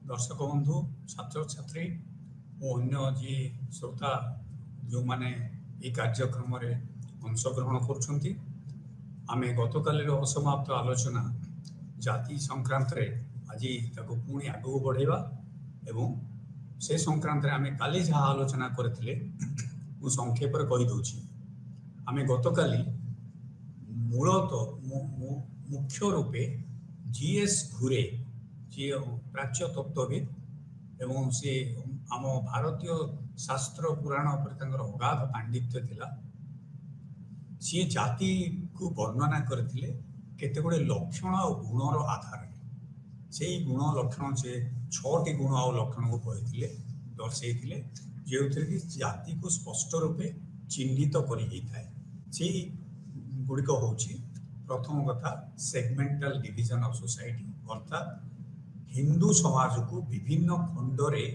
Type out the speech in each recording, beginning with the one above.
दर्शक बंधु छात्र छात्री और अन्य जी श्रोता जो माने ये कार्यक्रम अंशग्रहण कर आमे गतकाल असमाप्त आलोचना जाति संक्रांत आज पुणी आगू बढ़ेगा एवं से संक्रांत आमे काली जहाँ आलोचना करथिले मु संक्षेप कहीदे आमे गतकाली मूलतः मुख्य रूपे जीएस घुरे जी प्राच्य तत्वविद एवं से आम भारतीय शास्त्र पुराण पर अगाध पांडित्य थिला सी जाति को वर्णना करथिले केते गुडे लक्षण और गुणर आधार से गुण लक्षण से 6टी गुण और लक्षण को कही दर्शे जो कि जाति को स्पष्ट रूपे चिन्हित कर गुड़िक हूँ प्रथम कथा सेगमेंटल डिविजन ऑफ सोसाइटी अर्थात हिंदू समाज को विभिन्न खंडरे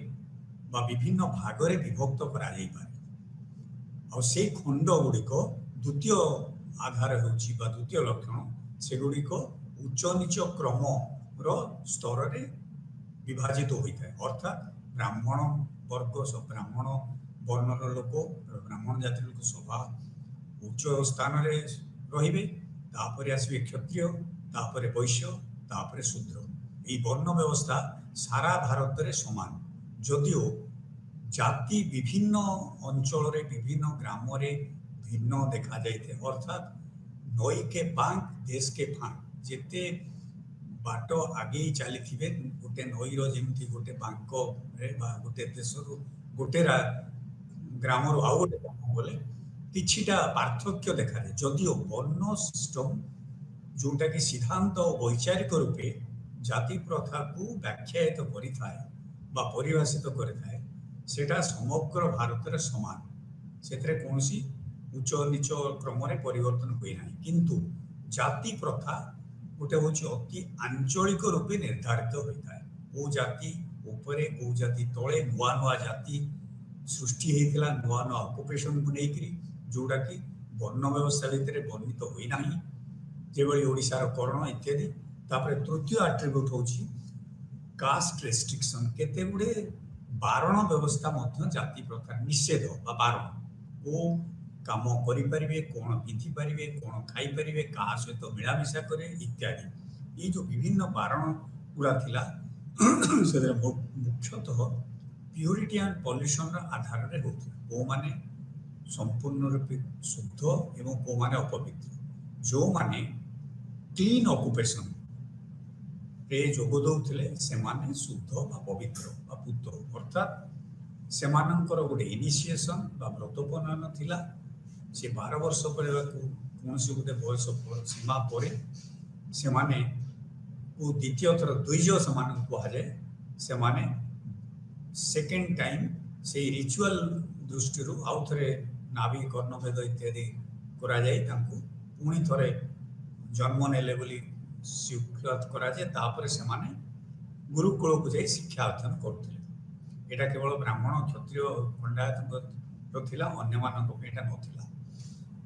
बा विभिन्न भागरे विभक्त करा जाई पारे और से खंड गुड़िक द्वितीय आधार होची बा द्वितीय लक्षण से गुड़िक उच्च नीच क्रम रो स्तर रे विभाजित होता है अर्थात ब्राह्मण वर्ग सब ब्राह्मण वर्णर लोक ब्राह्मण जाति लोक स्वभाव उच्च स्थान रे रहिबे तापर आसबे क्षत्रिय तापर वैश्य तापर शूद्र ये वर्ण व्यवस्था सारा भारत रे समान जदिओ जाति विभिन्न अंचल रे विभिन्न ग्राम रे भिन्न देखा जाइए अर्थात नई के बांक देश के फांक जिते बाट आगे चली थे गोटे नईर जमी गोटे बांक गोटे देश गोटे ग्राम रु आउ गोटे ग्राम बोले किछिटा पार्थक्य देखा जाए जदिओ वर्ण सिस्टम जोटा कि सिद्धांत वैचारिक रूपे जाति प्रथा को व्याख्यायित करिथाए बा परिभाषित करिथाए सेटा समग्र भारत रे समान सेतरे कोनसी उच्च नीच क्रम परिवर्तन हुए ना किंतु जाति प्रथा गोटे हूँ अति आंचलिक रूपे निर्धारित होता है कौ जाति उपरे कौ जाति तले नुआ नुआ जाति सृष्टि होता नुआ नुआ ऑक्युपेशन को लेकर जोटा कि वर्ण व्यवस्था भितर वर्णित होना जो ओडिशार करण इत्यादि तापर तृतीय आट्रिब्यूट हूँ कास्ट रेस्ट्रिक्शन केते गुडे बारण व्यवस्था मध्य जाति प्रथा निषेध बा बारण को काम करें कौन पिंधि पारे कौन खाई पारे क्या सहित मिलामिशा करे इत्यादि ये जो विभिन्न बारण गुड़ा थिला से मुख्यतः प्यूरिटी एंड पॉल्यूशन आधार में होता कौ माने संपूर्ण रूपे शुद्ध एवं कौ माने अपवित्र जो माने क्लीन ऑक्युपेशन रे जोग दौले से माने शुद्ध बा पवित्र बा पुत्र अर्थात से गोटे इनिशिएशन बा व्रतोपनयन थिला से 12 वर्ष पर कौन से गोटे बयस सीमा पर से माने को द्वितीय थर द्विज से कहुए से माने सेकेंड टाइम से रिचुअल दृष्टि आउ थे नाभि कर्णभेद इत्यादि करा जाए तांको पुणी थरे जन्म नेले बोली स्वीकृत करा जाए तापर से माने गुरुकुल को जाई शिक्षा अध्ययन करथिले एटा केवल ब्राह्मण क्षत्रिय खंडायत थिला अन्य मानक पेटा नथिला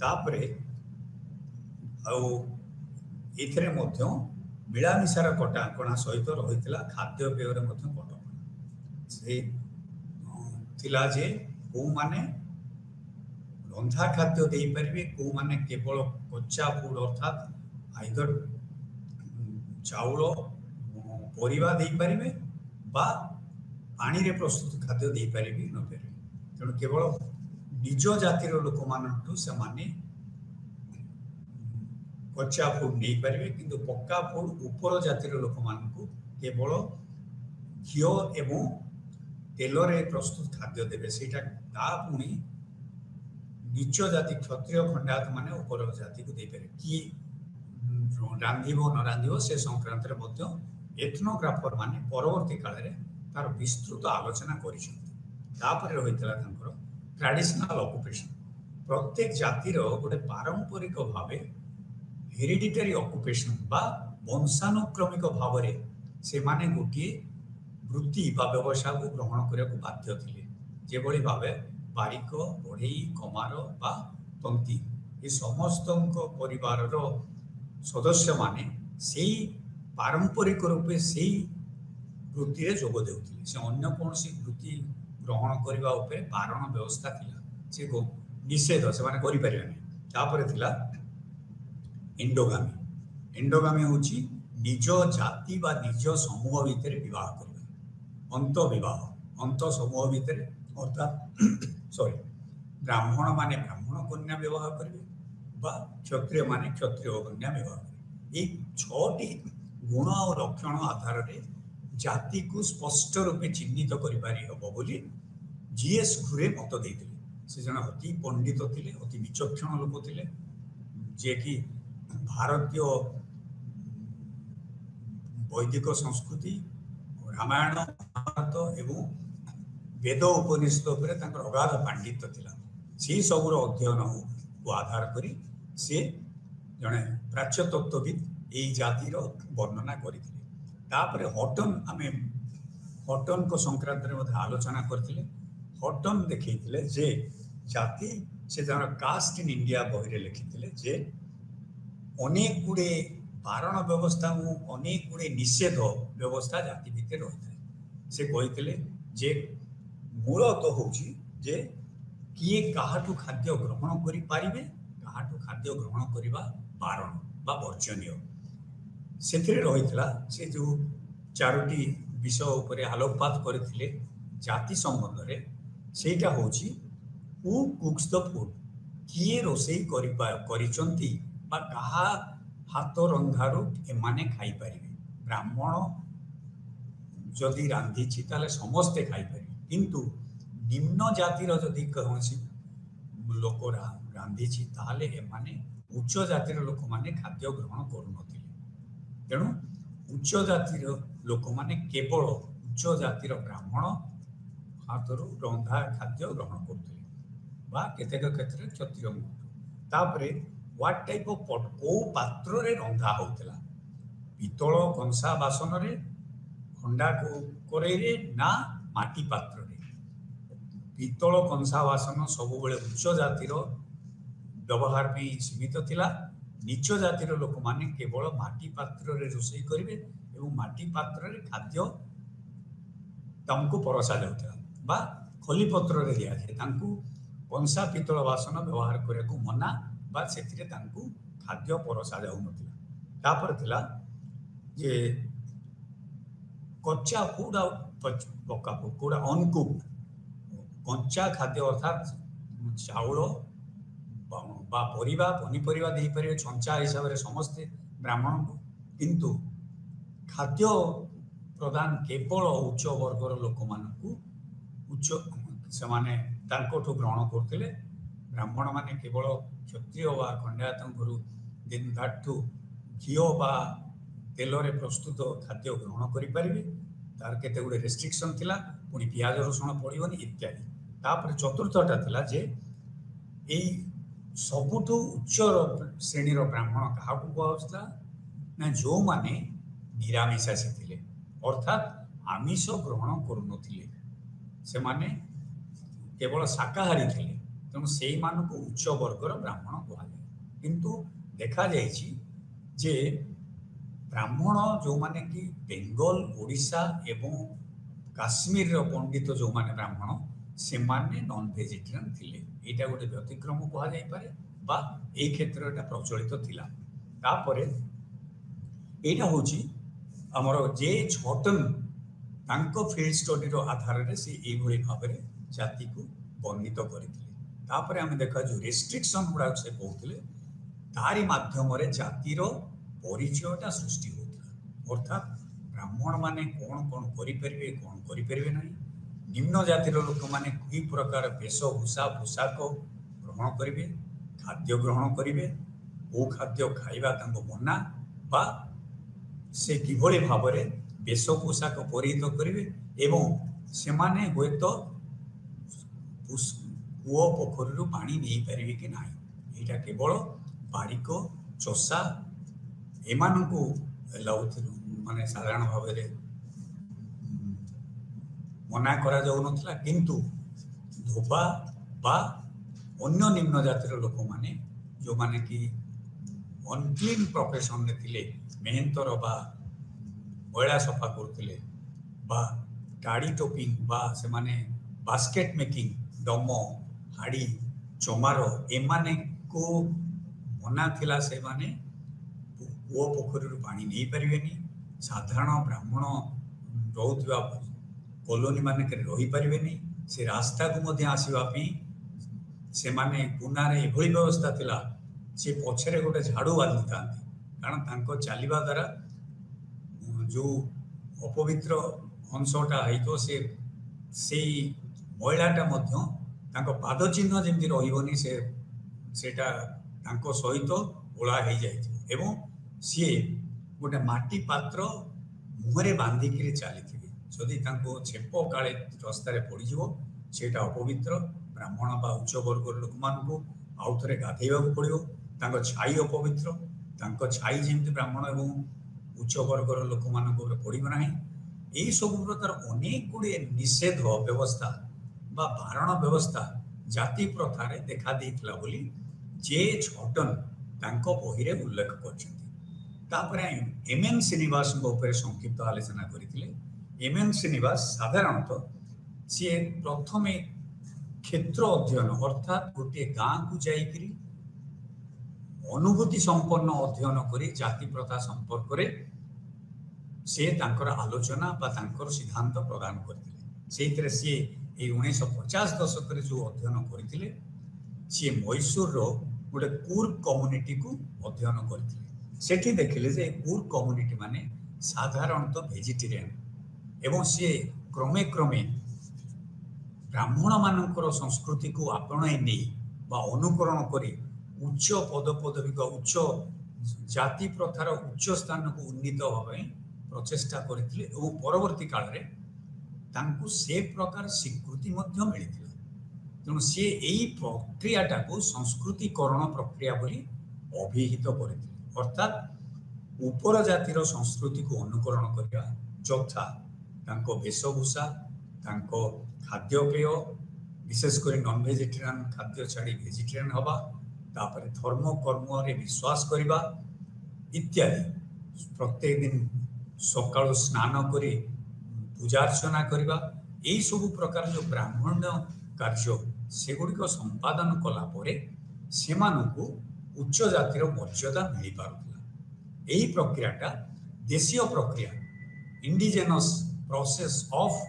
तापरे आथरे मिलामिशार कटाकणा सहित रही खाद्य पेय कटकणा से थिला जे कौ माने रंधा खाद्य दे पारे कौ माने केवल कच्चा फूड अर्थात आइदर चाउल परिवा दे पारे बा पानी रे प्रस्तुत खाद्य दे पारे न पारे तेणु केवल निज जातिर लोक मानू से माने कच्चा फूड नहीं पारे किंतु पक्का फूड उपर जातिर लोक मानू केवल घी एवं तेलरे प्रस्तुत खाद्य देवे सेटा पुणी नीच जाति क्षत्रिय खंडायत माने उपर जाति को दे पारे कि रांधिबो न रांधिबो से संक्रांत रे एथनोग्राफर माने परवर्ती काल रे तार विस्तृत आलोचना करिसेंती तापर रहितला तांकर ट्रेडिशनल ऑक्युपेशन प्रत्येक जातिर गोटे पारंपरिक भाव हेरिडिटरी ऑक्युपेशन बा वंशानुक्रमिक भाव से माने गोटे वृत्ति बा व्यवसाय को ग्रहण करने को बाध्य थिले जेभली भावे बारिक बढ़ई कमार बा तंती ये समस्त परिवार सदस्य माने सेही पारंपरिक रूपे सेही वृत्ति रे जोग देउथिले से अन्य कोनसी वृत्ति ग्रहण करबा उपरे बारण व्यवस्था थिला से निषेध से माने करि परिबेनी तापर थिला एंडोगामी होची निज जाति बा निज समूह भितर विवाह करबा अंत समूह भितर अर्थात सॉरी ब्राह्मण माने ब्राह्मण कन्या विवाह करिवे बा क्षत्रिय माने क्षत्रिय कन्या विवाह करिवे ए छटी गुण और लक्षण आधार रे जाति को स्पष्ट रूपे चिन्हित करि पारि हबो बोली जीएस घुरे मत देइथिले से जन अति पंडित थिले अति विचक्षण लोक थिले जे कि भारतीय वैदिक संस्कृति रामायण महाभारत एवं वेद उपनिषद उपरे तांकर अगाध पांडित्य थिला से सबुर अध्ययन को आधार करी से जने प्राच्य तत्वविद एई जातिर वर्णना करथिले तापर हटन आमे हटन को संक्रांत रे मध्य आलोचना करथिले हटन देखैथिले जे जाति से जन कास्ट इन इंडिया बहिरे लिखिथिले जे अनेक गुड़े बारण व्यवस्था अनेक गुड़े निषेध व्यवस्था जाति भितर रही है से कहते जे मूल तो हूँ जे किए काहाठू खाद्य ग्रहण करि पारिबे काहाठू खाद्य ग्रहण करिबा बारण बा वर्जनीय सेथिरे रहितला से जो चारोटी विषय उपरे आलोकपात करथिले जाति संबंध रे सेटा होची हु कुक्स द फूड किए रोसेई करिचंती बा कहा हाथ रंधारू एमाने खाई पारिबे ब्राह्मण जदि रांधिछि ताले समस्ते खाई पारिबे किंतु निम्न जातिर जदि कौनसी लोक रांधिछि ताले एमाने उच्च जातिर लोक माने खाद्य ग्रहण करू नथिले तेणु उच्च जातिर लोक माने केवल उच्च जातिर ब्राह्मण हाथरू रंधा खाद्य ग्रहण करथिले बा केतेक क्षेत्र क्षत्रिय तापरे व्हाट टाइप ऑफ पट को पात्र रे रंधा होतला पितल कंसा बासन रे खंडा को करे रे ना माटी पात्र रे पितल कंसा बासन सब बेले उच्च जातिर व्यवहार पे सीमित थिला नीच जातिर लोक माने केवल माटी पात्र रे रोषेई करिवे एवं माटी पात्र रे खाद्य तांको परसा जाउतला बा खली पत्र रे दिया जे तांको कंसा पितल बासन व्यवहार करे को मना बा सेतिरे तांको खाद्य परसा जाउ नथिला तापर थिला जे कच्चा फूड आ पक्का फूड अनकुक कंचा खाद्य अर्थात चाउल बा परिबा पनीपरिबा दे परिबे छंचा हिसाब रे समस्त ब्राह्मण को किंतु खाद्य प्रदान केवल उच्च वर्गर लोक मानकू उच्च से माने तांकोठु ग्रहण करथिले ब्राह्मण माने केवल क्षत्रिय बा खंडायतंकरू दिन धाठू घिओ बा तेल रे प्रस्तुत खाद्य ग्रहण करि परिबे तार केते गुडे रेस्ट्रिक्शन थिला पुनी प्याज रसुण पड़िबनी इत्यादि तापर चतुर्थटा थिला जे एई सबुठु उच्च श्रेणी रो ब्राह्मण काहाकू कहउछला ना जो माने निरामिषासी थिले अर्थात आमिष ग्रहण करू नथिले से माने केवल शाकाहारी थिले तेणु से मानक उच्च वर्गर ब्राह्मण कहुए किंतु देखा जाइछि जे ब्राह्मण जो माने कि बेंगल ओडिशा एवं काश्मीर रो पंडित जो माने ब्राह्मण से माने नॉन वेजिटेरियन थिले एटा गोटे व्यतिक्रम कहा जाय पारे बा ए क्षेत्र एटा प्रचलित थिला तापरे एटा होची हमर जे छटन तांको फील्ड स्टडी रो आधार रे से ए भली भाबरे जाति को वर्णित करथिले तापरे हम देखा जो रेस्ट्रिक्शन गुडा से कहउथिले तारी माध्यम रे जातिर परिचयटा सृष्टि होता अर्थात ब्राह्मण माने कौन करि परिबे नहीं निम्न जातिर लोक माने कि प्रकार वेशभूषा पोशाक ग्रहण करिवे खाद्य ग्रहण करिवे ओ खाद्य खाइबा तांको मना बा से किभଳି भाबरे वेश पोशाक परिहित करिवे एवं से माने होयतो कूओ पोखरु पानी नहीं पारिबे कि नाही एटा केवल बारिक चोसा एमानकू लाउथिलु माने साधारण भाबरे मना करा जाउ नथला किंतु धोबा बा अन्य निम्न जातिर लोक माने जो माने कि अनक्लीन प्रोफेशन रे थिले मेहनतर बा मैला सफा करथिले बा गाड़ी टोपिंग बा से माने बास्केट मेकिंग डमो हाड़ी चमारो एमाने को मना थिला से माने कूओ पोखरी पानी नहीं पारिबेनी साधारण ब्राह्मण रोथवा कॉलोनी माने के रही पारिबेनी से रास्ता को मध्य आसीबा पई से माने गुनारे एभली व्यवस्था थिला से पछरे गोटे झाड़ू बांधी थांती कारण तांको चलीबा द्वारा जो अपवित्र अंशटा है से मैलाटा तांको पाद चिन्ह जमी रही से सेटा तांको सहित ओला हो जाए एवं सी गोटे माटी पात्र मुहरे बांधिक चली जदि छेप काले रास्तार पड़ो सेटा अपवित्र ब्राह्मण बा उच्च वर्ग लोक मानू आउ थे गाधेवा पड़ो छाई अपवित्र छाई जमी ब्राह्मण एवं उच्च वर्गर लोक मान पड़ो ना यही सब प्रकार अनेक गुड़े निषेध व्यवस्था बा बारण व्यवस्था जाति प्रथार देखा देइथिला बोली जे छटन तांको बही रे उल्लेख करछन्ती एमएन श्रीनिवास संक्षिप्त आलोचना करथिले एमएन श्रीनिवास साधारणतः सी प्रथमे क्षेत्र अध्ययन अर्थात गोटे गाँ को जाइकरी अनुभूति संपन्न अध्ययन करी जाति प्रथा संपर्क रे से तांकर आलोचना बा तांकर सिद्धांत प्रदान करथिले सेइतरे सी 1950 दशक रे जो अध्ययन करथिले सी मैसूर रो गोटे कूर्ग कम्युनिटी को अध्ययन करथिले सेठी देखिले जे कूर्ग कम्युनिटी माने साधारणतः वेजिटेरियन एवं सी क्रमे क्रमे ब्राह्मण मानकर संस्कृति को आपणाई नहीं बा अनुकरण करी उच्च पदपदवी उच्च जाति प्रथार उच्च स्थान को उन्नीत होगा प्रचेष्टा करथिले एवं परवर्ती काल रे तांकु से प्रकार स्वीकृति मध्य मिलिथिला तेणु सी एई प्रक्रियाटा को संस्कृतिकरण प्रक्रिया बोली अभिहित करथिले अर्थात उपर जातिर संस्कृति को अनुकरण करिया यथा तांको वेशभूषा तांको खाद्यपेय विशेषकर नॉन वेजिटेरियन खाद्य छाड़ी वेजिटेरियन हवा तापर धर्म कर्म रे विश्वास करिबा इत्यादि प्रत्येक दिन सकाळ स्नान करी पूजा अर्चना करिबा एई सब प्रकार जो ब्राह्मण कार्य सेगुड़िक संपादन कला परे सेमानकु उच्च जातिर मर्यादा मिली पारुला एही प्रक्रियाटा देशीय प्रक्रिया indigenous process of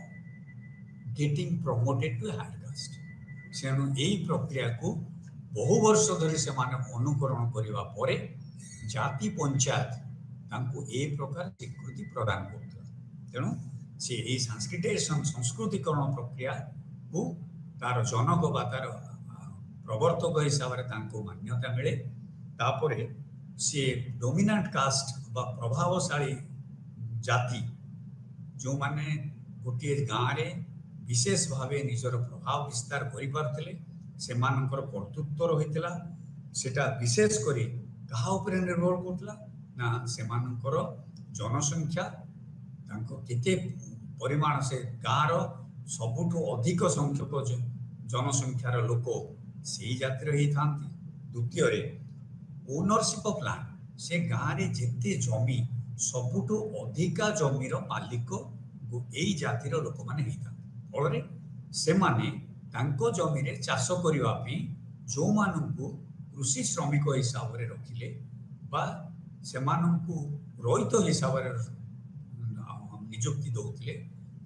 getting promoted to higher caste सेनु एही प्रक्रिया को बहु वर्ष धरी से माने अनुकरण करिवा परे जाति पंचायत तांको ए प्रकार स्वीकृति प्रदान करथला तेणु से एही सांस्कृतिक संस्कृतिकरण प्रक्रिया को तार जनक बा तार प्रवर्तक हिसाब रे तांको मान्यता मिले तापरे से डोमिनेंट कास्ट बा प्रभावशाली जाति जो माने गोटे गाँव रे विशेष भावे निजर प्रभाव विस्तार करि पारथिले सेमानकर कर्तृत्व रहितला सेटा विशेष करी कहा उपरे निर्भर करतला ना सेमानकर जनसंख्या तांको केते परिमाण से गाँव सबुठु अधिक संख्यक जनसंख्यार लोक से जातिर ही थांती द्वितीय रे ओनरशिप ऑफ लैंड से गाँव रे जेते जमी सबुठु अधिका जमीर मालिक एई जातिर लोक माने ही थांती फल से माने तांको जमी रे चाष करिवा पई जो माननकु कृषि श्रमिक हिसाब रे रखिले बा से माननकु रोहित हिसाब रे नियुक्ति दउतिले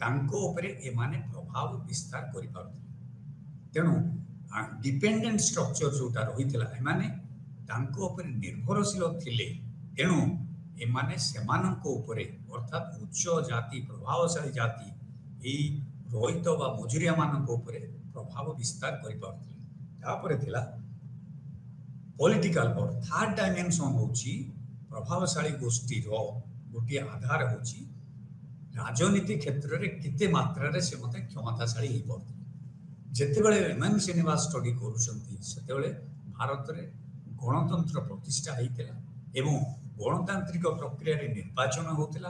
तांको ऊपर ए माने प्रभाव विस्तार करि पारुथिले तेणु डिपेंडेंट स्ट्रक्चर जोटा रहितला ए माने तांको ऊपर निर्भरशील थिले तेणु ए माने सेमाननको ऊपर अर्थात उच्च जाति प्रभावशाली जाति ए रोहित बा मजुरिया माननको ऊपर प्रभाव विस्तार करि पारुथिले तापरे थिला पॉलिटिकल पावर थर्ड डायमेंशन होची प्रभावशाली गोष्ठी रो गोटी आधार होची राजनीति क्षेत्र रे किते मात्रा रे से मते क्षमताशाली ही पड़ते जेते बेले एमएन श्रीनिवास स्टडी करूछंती सेते बेले भारत रे गणतंत्र प्रतिष्ठा हेतिला एवं गणतांत्रिक प्रक्रिया रे निर्वाचन होतिला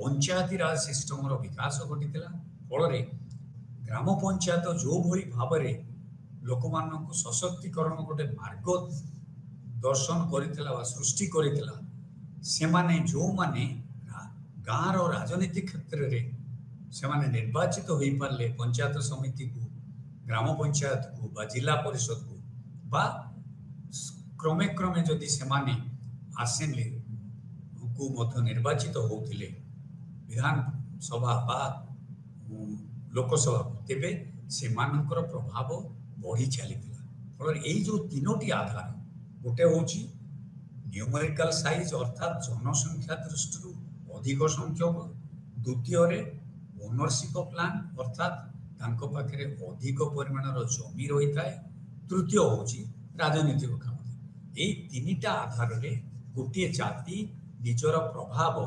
पंचायती राज सिस्टम रो विकास घटितिला फल रे ग्राम पंचायत जो भली भाव रे लोक मानक सशक्तिकरण गोटे मार्ग दर्शन करितला वा सृष्टि करितला सेमाने जो माने गाँर राजनीति क्षेत्र रे सेमाने निर्वाचित हो पारे पंचायत समिति को ग्राम पंचायत को बा जिला परिषद को बा क्रमे क्रमे जदि सेमाने असेंबली को मध्य निर्वाचित होतिले विधानसभा बा लोकसभा तेबे सेमानकर प्रभाव बढ़ी चलीथिला फल एई जो तीनोटी आधार गोटे होची न्यूमेरिकल साइज अर्थात जनसंख्या दृष्टि अधिक संख्यक द्वितीय रे ओनरशिप प्लान अर्थात तांको पाखरे अधिक परिमाणर जमी रही थाए तृतीय होची राजनीतिक क्षमता एई तीनिटा आधार रे गोटे जाति निजर प्रभाव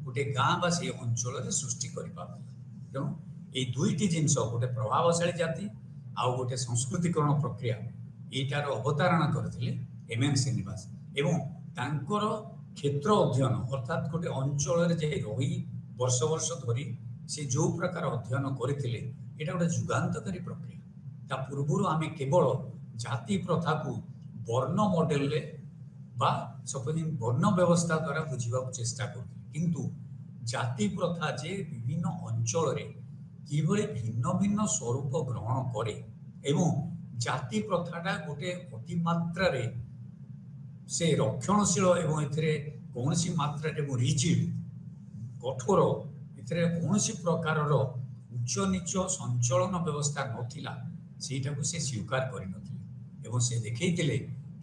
गोटे गाँ बा से अंचल रे सृष्टि करि पाबला तेणु ये दुईटी जिनस गोटे प्रभावशाली जाति आउ गोटे संस्कृतिकरण प्रक्रिया एटार अवतारणा करथिले एमएन श्रीनिवास एवं तांकर क्षेत्र अध्ययन अर्थात गोटे अंचल रे जे रही वर्ष वर्ष धरी से जो प्रकार अध्ययन करथिले एटा गोटे जुगांतकारी प्रक्रिया ता पूर्वरु आमे केवल जाति प्रथा को वर्ण मॉडल रे बा सपोजिंग वर्ण व्यवस्था द्वारा बुझिबा चेष्टा करथिले किंतु जाति प्रथा जे विभिन्न अंचल रे किभଳି भिन्न भिन्न स्वरूप ग्रहण करे एवं जाति प्रथाटा गोटे अतिमात्रा रे से रक्षणशील एवं एथिरे कौनसी मात्रा रे रिजिड कठोर एथिरे कौनसी प्रकारर उच्च नीच संचलन व्यवस्था नथिला सेटा को से स्वीकार करि नथिले एवं से देखैतिले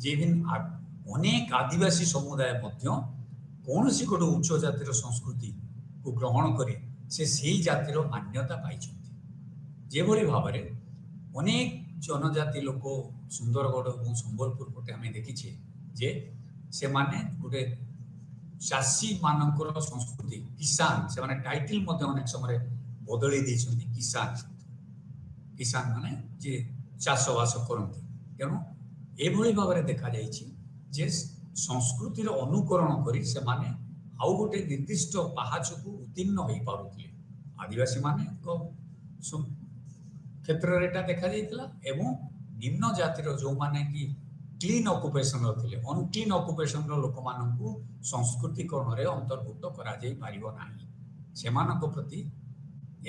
जे अनेक आदिवासी समुदाय मध्य कौनसी गोटे उच्च जातिर संस्कृति को ग्रहण करे से जातिर मान्यता पाई जेभली भाव अनेक जनजाति लोक सुंदरगढ़ और संबलपुर पटे आम देखीचे जे से माने गोटे चाषी मानकर संस्कृति किसान से माने टाइटल मध्य अनेक समय बदली देछन्ती किसान किसान माने जे चाषबास करती तेणु एभली भाव देखा जाइछि जे संस्कृतिर अनुकरण करी से माने आउ गोटे निर्दिष्ट पाहाच को उत्तीर्ण हो पारुथिले आदिवासी माने क्षेत्र रेटा देखा जाइतिला एवं निम्न जातिर जो माने कि क्लीन ऑक्युपेशन रथिले अनक्लीन ऑक्युपेशन रो लोक माननकु संस्कृतिकरण रे अंतर्भुक्त करा जाई पारिबो नाही सेमानक प्रति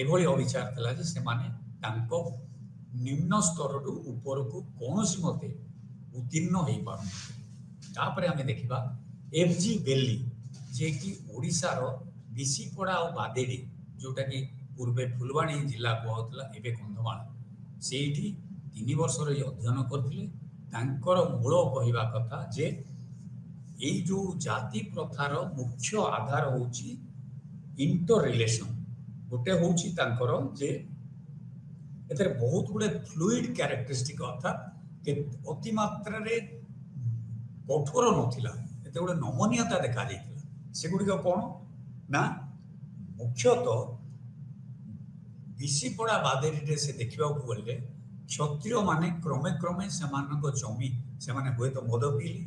एभली अविचार थला जे सेमाने तांको निम्न स्तर रु ऊपर को कोनोसी मते उत्तीर्ण हो पारु तापरे हमें देखिबा एफजी बेली जे कि ओडिसा रो बिसीपड़ा और बादेडी जोटा कि पूर्वे फुलवाणी जिला कहला एबे कंधमाल सेठी 3 वर्ष रे अध्ययन करथिले तांकर मूल कहिबा कथा जे ए जो जाति प्रथार मुख्य आधार होची इंटर रिलेशन गोटे होची तांकर जे एतरे बहुत गुडे फ्लूइड कैरेक्टरिस्टिक अर्थात के अति मात्रा रे कठोर नथिला एते गुडे नमनीयता देखा जाइतिला सेगुड़िक कौन ना मुख्यतः बिसीपड़ा बादेरी से देखा गले क्षत्रिय माने क्रमे क्रमे से जमी से हुए तो मद पीले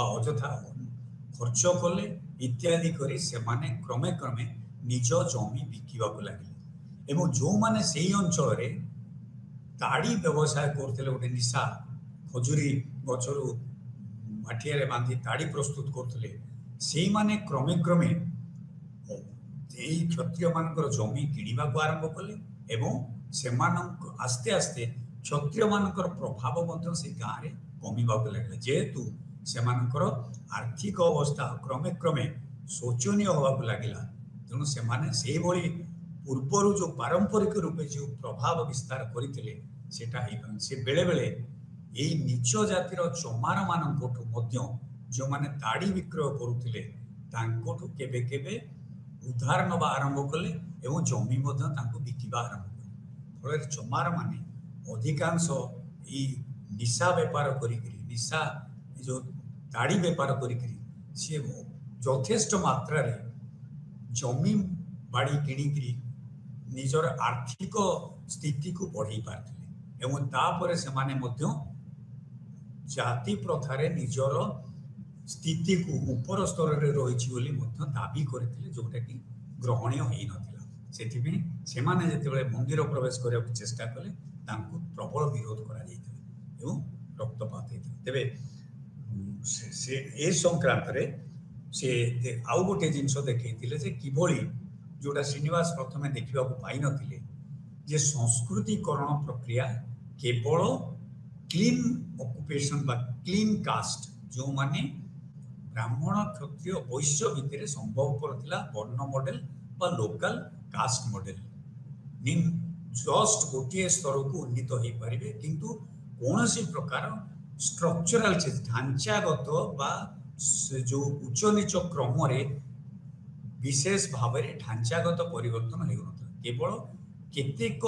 अजथा खर्च कले इत्यादि करी से क्रमे क्रमे निज जमी बिकवा लगे एवं जो माने से अंचल रे ताड़ी व्यवसाय करते गोटे निशा खजुरी गचरू माठिया बांधी ताड़ी प्रस्तुत करते से माने क्रमे क्रमे क्षत्रिय मानकर जमी किणवा को आरंभ कले एवं से आस्ते आस्ते क्षत्रिय मानकर प्रभाव से गाँव में कमिबा लगे जेहेतु से आर्थिक अवस्था क्रमे क्रमे शोचनीय होगा लगला तेणु से पूर्वर जो पारंपरिक रूपे जो प्रभाव विस्तार करते से बेले बेले यही नीच जातिर चमार मान जो माने ताड़ी विक्रय करुले केबे केबे उधार नवा आरंभ कले एवं जमी बिकिबा आरंभ कले फल चमार माने अधिकांश निशा बेपार करी निशा जो ताड़ी बेपार करी सी यथेष्ट मात्रा रे जमी बाड़ी किणिकी निजर आर्थिक स्थिति को बढ़ई पारथिले एवं तापर से माने मध्य जाति प्रथारे निजर स्थिति को ऊपर स्तर रे रही बोली दाबी करथिले जोटा कि ग्रहणीय होई नथिला सेथिबे से माने जेतेबेले मंदिर प्रवेश करने को चेष्टा कले तांको प्रबल विरोध करा जायतिला एवं रक्तपात हेतिला तेबे से ए संक्रांत रे से आउ गोटे जिनस देखते जे किभली जोटा श्रीनिवास प्रथमे देखा पाई नथिले जे संस्कृतिकरण प्रक्रिया केवल क्लीन ऑक्युपेशन बा क्लीन कास्ट जो माने ब्राह्मण क्षत्रिय वैश्य भितर संभवपर थिला वर्ण मॉडल बा local caste model mean just गोटे स्तर को उन्नीत हो पारे किंतु कौन सी प्रकार स्ट्रक्चरल चेंज ढांचागत बा जो उच्च नीच क्रम रे विशेष भाव में ढांचागत परिवर्तन हो केवल केतेक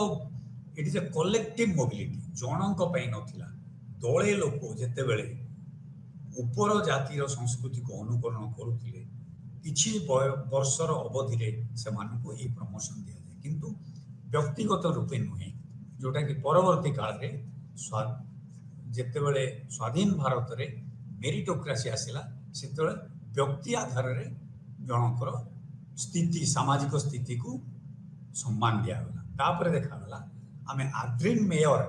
it is a collective mobility जनक नथिला दले लोक जेते बेले ऊपर जातिर संस्कृति को अनुकरण करुथिले किछि वर्षर अवधि रे से मानको ए प्रमोशन दिया जाए किंतु व्यक्तिगत रूपे नुहे जोटा कि परवर्ती काल रे जेते बेले स्वाधीन भारत रे मेरिटोक्रेसी आसिला सेते व्यक्ति आधार रे जनकर स्थिति सामाजिक स्थिति को सम्मान दिया गला तापर देखा गला आमे आद्रिन मेयर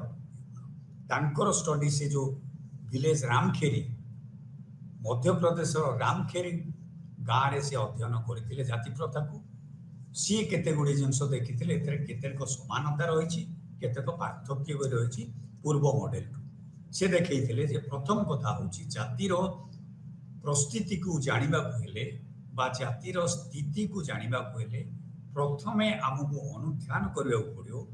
तांकर स्टडी से जो विलेज रामखेरी मध्य प्रदेश रामखेरी गाँव रे से अध्ययन करथिले जाति प्रथा को सी केते गुडी जिंस देखिथिले एतरे केतेक समानता रहिछि केतेक पार्थक्य रहिछि पूर्व मॉडल से देखैथिले जे प्रथम कथा होछि जातिर प्रस्थिति को जानिबा हेले बा जातिर स्थिति को जानिबा हेले प्रथमे आमको अनुध्यान करबा पड़ियो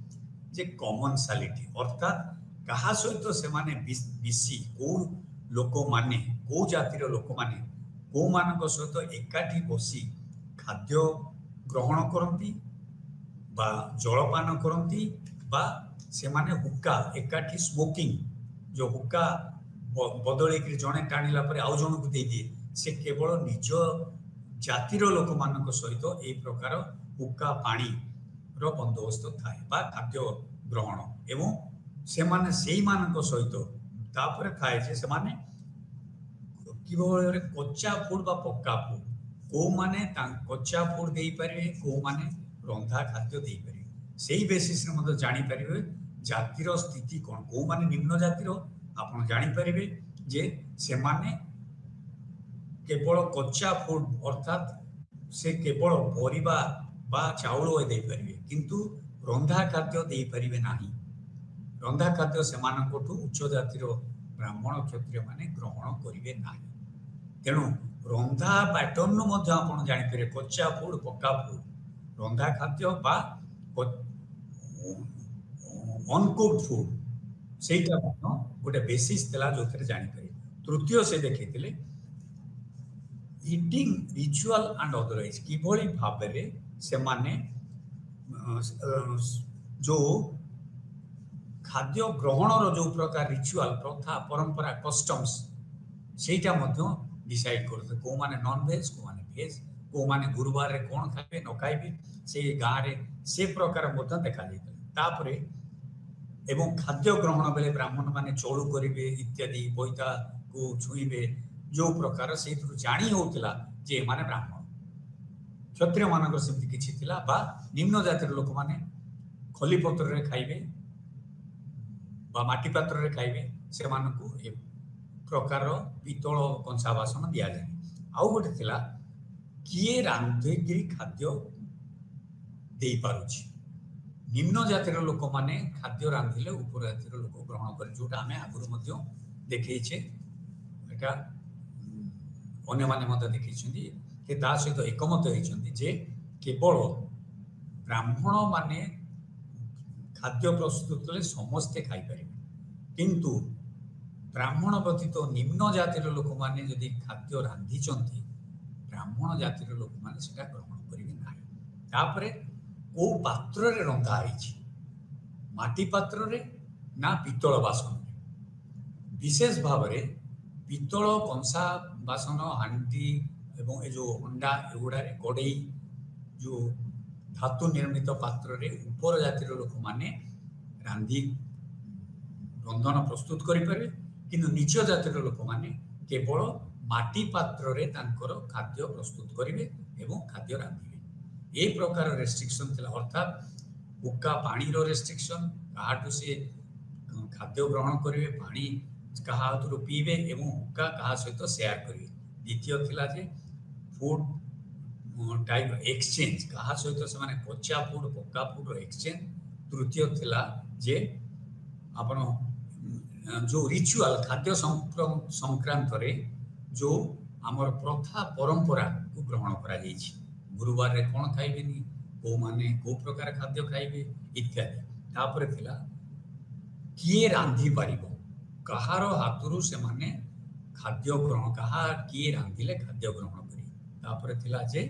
जे कॉमनसालिटी अर्थात कहा सहित से माने मिसी को लोक माने को जातिर लोक माने को मानक सहित एकाठी बसी खाद्य ग्रहण करती बा जलपान करती बा से माने हुक्का एकाठी स्मोकिंग जो हुक्का बदल जड़े टाणिला आउ जन को दे दिए से केवल निज जातिर लोक मान सहित ए प्रकार हुक्का पानी रो बंदोबस्त थाए बा खाद्य ग्रहण एवं से माने सेई मानक सहित तापर थाए जे से माने कि कच्चा फूड बा पक्का फूड को माने कच्चा फूड दे पारे को माने रंधा खाद्य दे पारे सेही बेसिस रे मत जानि पारिबे जातिर स्थिति कोन को माने निम्न जातिर आपण जानि पारिबे जे से माने केवल कच्चा फूड अर्थात से केवल परिबा बा चाउल दे पारिबे किंतु रंधा खाद्य दे पारिबे नाही रंधा खाद्य से मानकोठु उच्च जातिर ब्राह्मण क्षत्रिय माने ग्रहण करिवे नाही तेणु रंधा पैटर्न मध्य आपण जानि पारे कच्चा फूड पक्का फूड रंधा खाद्य बा अनकुक्ड फूड सेटा गोटे बेसिस थिला जो थरे जानि पारे तृतीय से देखैतिले इटिंग रिचुअल एंड अदरवाइज किभली भाव रे से माने जो खाद्य ग्रहणर जो प्रकार रिचुअल प्रथा परंपरा कस्टम्स सेटा मध्य डिसाइड करते को माने नॉन वेज को माने वेज को माने गुरुवार रे कोन खाइबे न खाइबे से गाँ रे से प्रकार मध्य देखा जाइता तापरे एवं खाद्य ग्रहण बेले ब्राह्मण माने चोळू करिवे इत्यादि बोइता को छुइबे जो प्रकार से जानी होतिला जे माने ब्राह्मण क्षत्रिय मानकर सेमति किछि थिला बा निम्न जातिर लोक माने खली पत्र रे खाइबे बा माटी पात्र रे खाइबे से मानकु ए प्रकार पितल कंसा बासन दिया जाए आउ गोटे थिला किए रांधिकी खाद्य दे पारुछि निम्न जातिर लोक माने खाद्य रांधिले ऊपर जातिर लोक ग्रहण करे जोटा हमें आगुर मध्य देखैछे एटा अन्य माने मते देखैछन्ती के ता सहित एकमत होइछन्ती जे केवल ब्राह्मण माने खाद्य प्रस्तुत कले समस्ते खाई पारिबे किंतु ब्राह्मण व्यतीत निम्न जातिर लोक माने यदि खाद्य रांधि ब्राह्मण जातिर लोक माने सेटा ग्रहण करिवे नाही तापरे को पात्र रे रंधा आइछि माटी पात्र रे ना पितल बासन रे विशेष भाव रे पितल कंसा बासन हांडी एवं ए जो अंडा एगुड़ा रे कड़ई जो धातु निर्मित पात्र रे ऊपर जातिर लोक माने रांधि रंधन प्रस्तुत करि पारे किंतु नीच जातिर लोक माने केवल माटी पात्र रे तांकर खाद्य प्रस्तुत करिवे एवं खाद्य रांधिवे ए प्रकार रेस्ट्रिक्शन थिला अर्थात हुक्का पानी रो रेस्ट्रिक्शन काहाटू से खाद्य ग्रहण करिवे पानी कहा हाथरू पीबे एवं हुक्का कहा सहित शेयर करेंगे। द्वितीय थिला जे फूड टाइप एक्सचेंज कहा सहित से माने कच्चा फूड पक्का फूड एक्सचेंज। तृतीय थिला जे आपण जो रिचुअल खाद्य संक्रांत रे जो आमर प्रथा परंपरा को ग्रहण करा जाइछि। गुरुवार रे कोन खाइबेनी को माने को प्रकार खाद्य खाइबे इत्यादि। तापर थिला किए रांधी पारिबो कहार हाथरू से माने खाद्य ग्रहण कहा किए रांधिले खाद्य ग्रहण करी। तापर थिला जे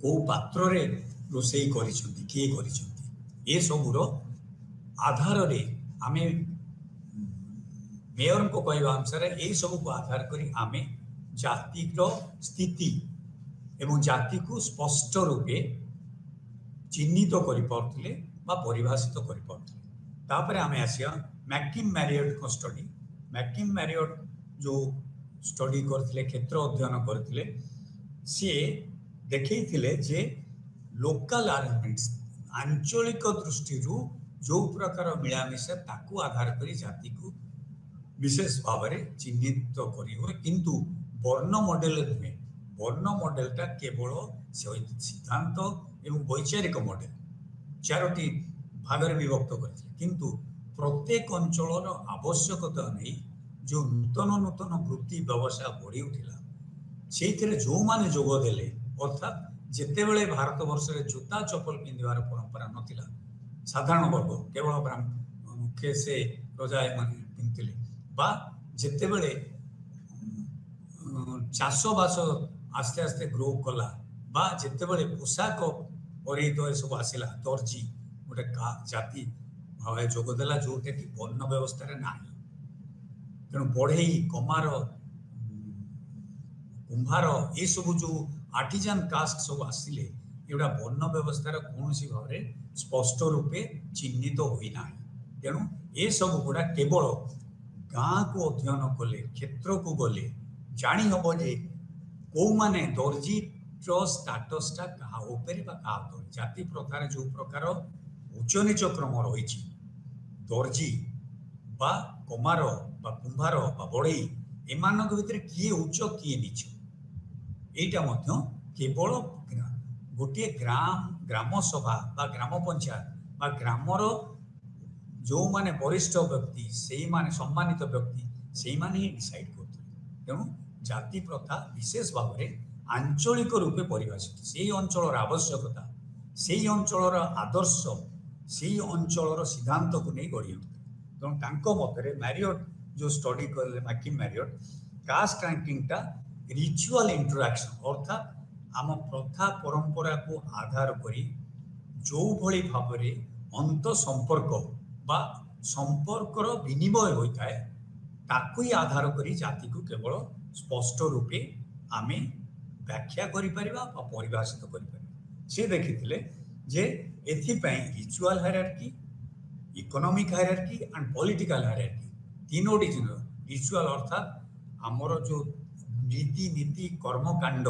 को पात्र रे रोसेई करिसंती किए करिसंती ए सबुरो आधार रे आमे मेयर को कहवा अनुसार यही सब को आधार करी आमे जाति स्थिति एवं जाति को स्पष्ट रूपे चिन्हित कर पारथिले बा परिभाषित कर पारथिले। तापर आमे आसिया मैकिम मैरियट को स्टडी। मैकिम मैरियट जो स्टडी करथिले क्षेत्र अध्ययन करथिले सी देखैथिले जे लोकल अरेंजमेंट्स आंचलिक दृष्टि जो प्रकार मिलामिशा ताकू आधार करी जाति को विशेष भाव में चिन्हित करी हुए किंतु वर्ण मॉडल नुहे। वर्ण मॉडलटा केवल सिद्धांत एवं वैचारिक मॉडल चारोटी भाग में विभक्त करथिले किंतु प्रत्येक अंचल आवश्यकता नहीं जो नूतन नूतन वृत्ति व्यवसाय बढ़ी उठिला से जो माने जोग देले अर्थात जेते बेले भारत वर्ष रे जूता चप्पल पिंधिबार परंपरा नथिला साधारण वर्ग केवल मुख्य से रजा माने पिंधिले बा जेते बेले चाष बास आस्ते आस्ते ग्रो कला बा जेते बेले पोशाक परिहित सब आसिला दर्जी गोटे जाति भाव जोगदेला जोटे कि वर्ण व्यवस्था रे नाही। तेणु बढ़ई कमार कुंभार ये सब जो आर्टिजान कास्ट सब आसिले एगुड़ा वर्ण व्यवस्थार कौन भाव में स्पष्ट रूपे चिन्हित होना। तेणु ये सब गुड़ा केवल गाँ को अध्ययन कले क्षेत्र को गले जानी हम जे कौ माने दर्जी स्टाटसटा क्या तले जाति प्रथार जो प्रकार उच्च नीच क्रम रही दर्जी बा कमार बा कुंभार बा बढ़ई एमान भितर किए उच्च किए नीच यहीटा केवल गोटे ग्राम सभा बा ग्राम पंचायत बा ग्रामर जो माने वरिष्ठ व्यक्ति से माने सम्मानित व्यक्ति से माने ही डिसाइड करते। तेणु जाति प्रथा विशेष भाव में आंचलिक रूपे परिभाषित से अंचल आवश्यकता से अंचल आदर्श से अंचल सिद्धांत को नहीं गढ़ी उठे। तेणु मत मैरियट जो स्टडी कर मैकिम मैरियट कास्ट रैंकिंगटा रिचुअल इंटरैक्शन अर्थात आम प्रथा परंपरा को आधार करी जो भली भाव में अंत संपर्क बा संपर्कर विनिमय होता है ताकू ही आधार करी जाति को केवल स्पष्ट रूपे आमे व्याख्या करि परिबा बा परिभाषित करि परिबा। से देखिथिले जे एथिपई ritual hierarchy economic hierarchy and political hierarchy तीनोटी जिन रिचुअल अर्थात आमर जो रीति नीति कर्मकांड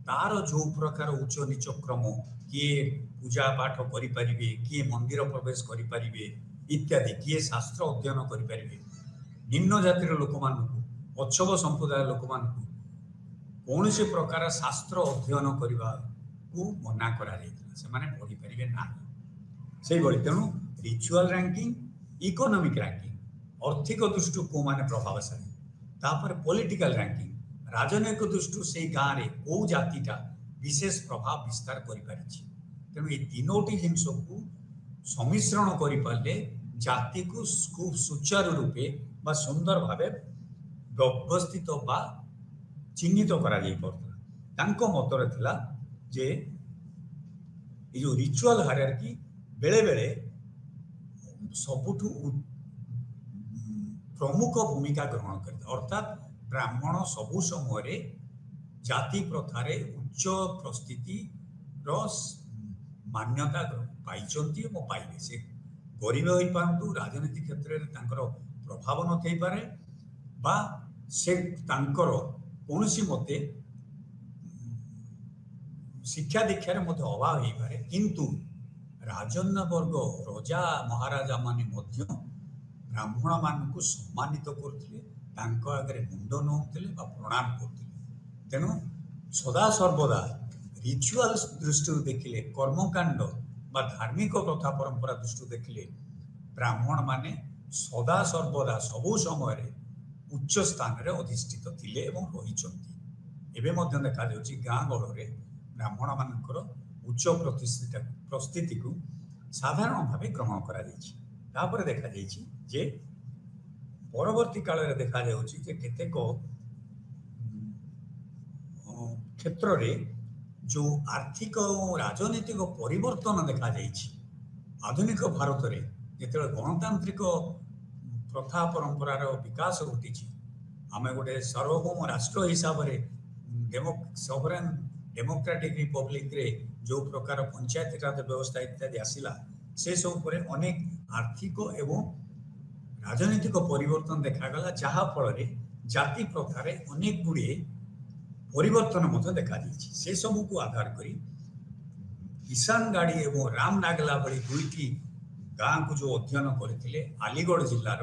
तार जो प्रकार उच्च नीच क्रम किए पूजा पाठ करि परिबे किए मंदिर प्रवेश करि परिबे इत्यादि किए शास्त्र अध्ययन करि परिबे निम्न जातिर लोक मानकु अच्छव संप्रदाय लोक मानकु कौन से प्रकार शास्त्र अध्ययन करने को मना करा से माने पढ़ी पारे ना से तेणु रिचुअल रैंकिंग इकोनॉमिक रैंकिंग आर्थिक दृष्टि को माने प्रभावशाली तापर पॉलिटिकल रैंकिंग राजनैतिक दृष्टि से गाँव में कौ जातिटा विशेष प्रभाव विस्तार कर तेणु ये तीनोटी जिनस को सम्मिश्रण कर जाति को खूब सुचारू रूपे बा सुंदर भावे व्यवस्थित बा चिन्हित करा जाई पड़ता। मतरे थिला जे ये जो रिचुअल हायरार्की बेले बेले सबुठु प्रमुख भूमिका ग्रहण करता अर्थात ब्राह्मण सबु समय जाति प्रथारे उच्च प्रस्थिति मान्यता पाइचंती पाइबे से गरीब हो पारंतु राजनीतिक क्षेत्र में प्रभाव न थई पारे बा से तांकर कौनसी मते शिक्षा दीक्षार अभाव हो पारे किंतु राजन्य वर्ग रजा महाराजा माने मध्य ब्राह्मण मानक सम्मानित करथिले तांको आगे मुंड नौथिले बा प्रणाम करथिले तेणु सदा सर्वदा रिचुअल्स दृष्टि देखिले कर्मकांड बा धार्मिक प्रथा परंपरा दृष्टि देखिले ब्राह्मण माने सदा सर्वदा सबु समय उच्च स्थान रे अधिष्ठित थिले एवं रहिचंती एबे मध्य देखा जाउची गाँ गहरे ब्राह्मण मानकर उच्च परिस्थिति को साधारण भाव ग्रहण करा जायछि तापर देखा जायछि जे परवर्ती काल रे देखा जाउची जे केतेक क्षेत्र रे जो आर्थिक और राजनीतिक परिवर्तन देखा जायछि आधुनिक भारत रे जेते गणतांत्रिक प्रथा परंपरार विकास घटी आम गोटे सार्वभौम राष्ट्र हिसाब से सॉवरेन डेमोक्रेटिक रिपब्लिक रे जो प्रकार पंचायत राज व्यवस्था इत्यादि आसिला से सब पर अनेक आर्थिक एवं राजनीतिक परिवर्तन देखागला जहाँ फल जाति प्रथार अनेक गुड़े परिवर्तन देखा से सब को आधार करी किसान गाड़ी एवं राम नागला भली दुईटी गाँ को जो अध्ययन करते अलीगढ़ जिलार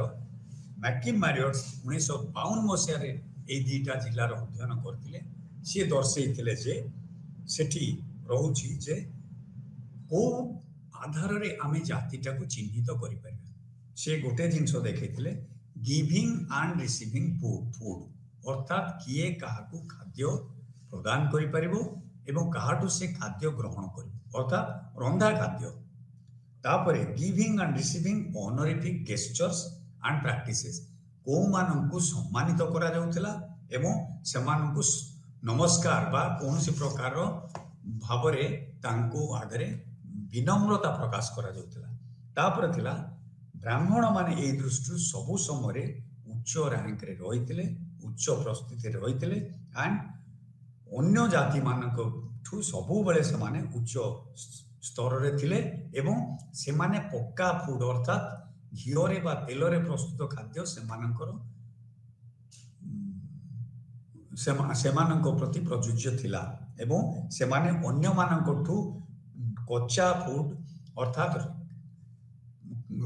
मैकिम मैरियट्स 1952 मसीह दुईटा जिलार अध्ययन करते सी दर्शे जे सेठी रोची जे को आधार रे आमे जातिटा को चिन्हित करि परिबा से गोटे जिंस देखैतिले गिविंग एंड रिसीविंग फूड अर्थात किए काहाकू खाद्य प्रदान करि परिबो एवं काहाटू से खाद्य ग्रहण करिबो अर्थात रंधा खाद्य तापरे giving and receiving honorific gestures and practices को माननकू सम्मानित करा जाउतला एवं सेमानकू नमस्कार बा कोनसी प्रकार भावरे तांको आगरे विनम्रता प्रकाश करा जाउतला तापर थिला ब्राह्मण माने ए दृष्टि सबु समय उच्च रैंक रे रहितिले उच्च परिस्थिति रे रहितिले एंड अन्य जाति मानक ठू सबु बेले से माने उच्च स्तर रे थिले एवं से माने पक्का फूड अर्थात घिओरे बा तेलरे प्रस्तुत खाद्य से मानकर सेमानंको प्रति प्रযোज्य थिला एवं सेमाने अन्य मानकोठू कच्चा फूड अर्थात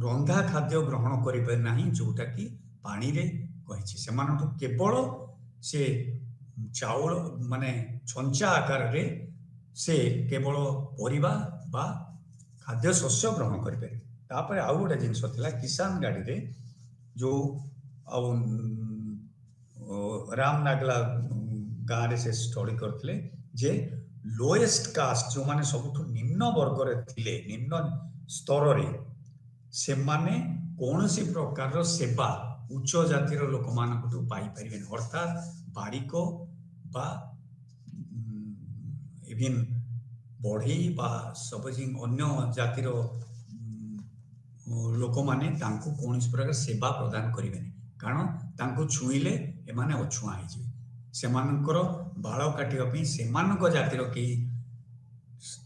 रंधा खाद्य ग्रहण करिबे नाही जोटा कि पानी रे कहिछि सेमानठू केवल से चाउल माने छंचा आकार रे से केवल परिबा बा खाद्य शस्य ग्रहण करिबे तापर आउ गोटे जिंस थिला किसान गाड़ी रे जो राम नागला गाँव से स्टडी करते जे लोएस्ट कास्ट जो माने सबुठु निम्न वर्ग रे थिले निम्न स्तर रे से माने कोनसी प्रकार सेवा उच्च जातिर लोक मानकटू पाई परिबे अर्थात बारिक बा इवन बढ़ई बा सबजिंग अन्य जातिर लोक माने तांको कोनसी प्रकार सेवा प्रदान करिबेनी कारण तांको छुईले एमाने अछुआ हो जाए सेमानकर बाल काटिया सेमानक जातिर कई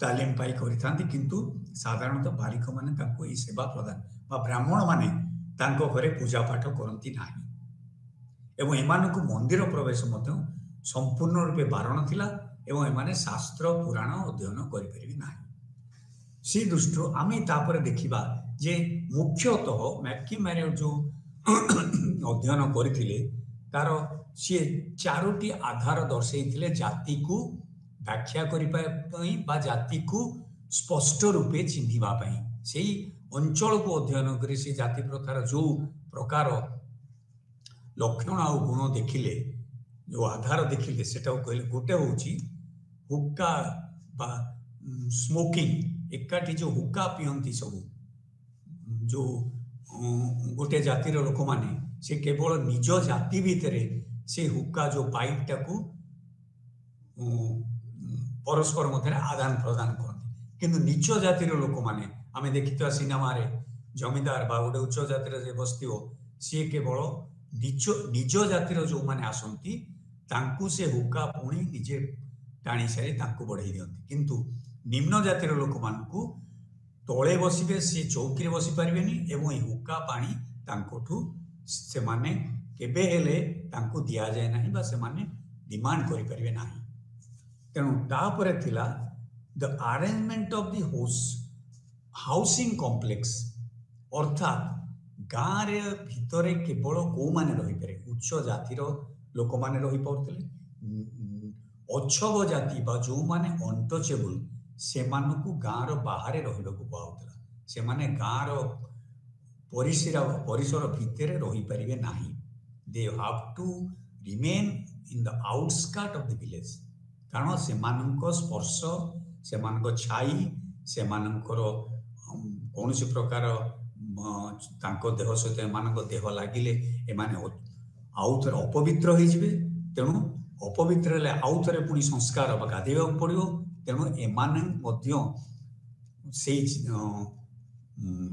तालीम पाई करिथांती किंतु साधारणतः बालिक माने तांको ई सेवा प्रदान बा ब्राह्मण माने तांको घरे पूजा पाठ करती नाही एवं एमानकु मंदिर प्रवेश मध्य संपूर्ण रूपे बारण थिला एवं एमाने शास्त्र पुराण अध्ययन करि परिबे नाही सी दृष्टि आमे तापर देखिबा जे मुख्यतः मैकिम मैरियट जो अध्ययन करथिले तार सी चारोटी आधार दर्शे जाति को व्याख्या करने जाति को स्पष्ट रूपे चिन्हिबा पई से अंचल को अध्ययन कर जाति प्रथार जो प्रकार लक्षण आ गुण देखिले जो आधार देखिले सेटा कहले गोटे होची हुक्का बा स्मोकिंग एकाठी जो हुक्का पियंती सब जो गोटे जातिर लोक माने से केवल निज जाति भितर से हुक्का जो पाइप टाकू परस्पर मध्य आदान प्रदान करते किंतु निच जातिर लोक माने आम देखी सिनेमा जमीदार बा गोटे उच्च जातिर जे बस्ती सी केवल निज जातिर जो माने आसंती तांकु से हुक्का पुणी निजे टाणी सारी तांकु बढ़ाई दियंती किंतु निम्न जातिर लोक मानकु तले बसिबे सी चौकी रे बसी पारिबेनी एवं ए हुक्का पानी तांकोठू से माने केबे हेले तांकु दिया जाए नाही बा से माने डिमांड करि परिबे नाही तेणु तापरे थिला the arrangement of the housing complex अर्थात गाँव रे भितरे केवल को माने रही पारे उच्च जातिर लोक माने रही पाउतले अछब जाति बा जो माने अनटचेबल से मानकु गाँव बाहर रहिबाकु पाउतला से माने गाँव परिसर भितर रही पारिबे नाही they have to remain in the outskirt of the village कारण से मानक स्पर्श से मानक छाई से मानकर कौन सी प्रकार तांको देह सहित एमानक देह लागिले एमाने आउ थे अपवित्र होइजिबे तेणु अपवित्र हेले आउ थे पुणी संस्कार बा गाधेबा पड़िबो तेणु एमाने मध्य से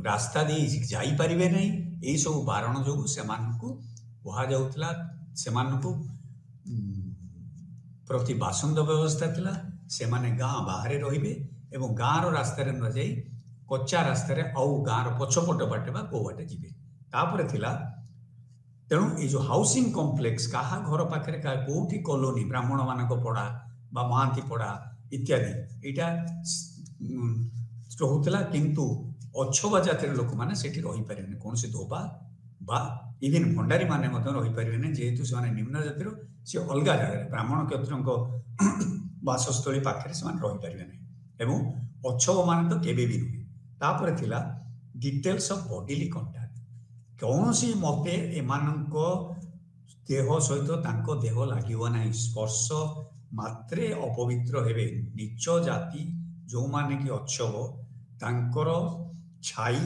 रास्ता दे जाई परिबे नहीं एई सब बारण जोगु से मानकु कहा जाउतला से मानकु प्रति बासंद व्यवस्था थिला से माने गाँ बाहर रहिबे एवं गाँ रो रास्ता रे न जाई कच्चा रास्ता रे आउ गाँ रो पछपट बाटे बा को बाटे जिबे तापरे थिला तेणु ये जो हाउसिंग कॉम्प्लेक्स कहा घर पाखे का कोठी कॉलोनी ब्राह्मण मानक पड़ा बा महांती पड़ा इत्यादि एटा होतला किंतु अछबा जातिर लोक माने सेठी रही पारेने कौन से धोबा बा इवन भंडारी माने मते रही पारेने जेहेतु से माने निम्न जातिर से अलगा जगह ब्राह्मण क्षत्रक वासस्थली पाखे से माने रही पारेने एवं अछब माने तो केबे भी नुहे तापर थिला डिटेल्स ऑफ बॉडीली कांटेक्ट कौन सी मते एमानक देह सहित तांको देह लागिबो नाही स्पर्श मात्रे अपवित्र हेबे नीच जाति जो माने कि अछब तांकर छाई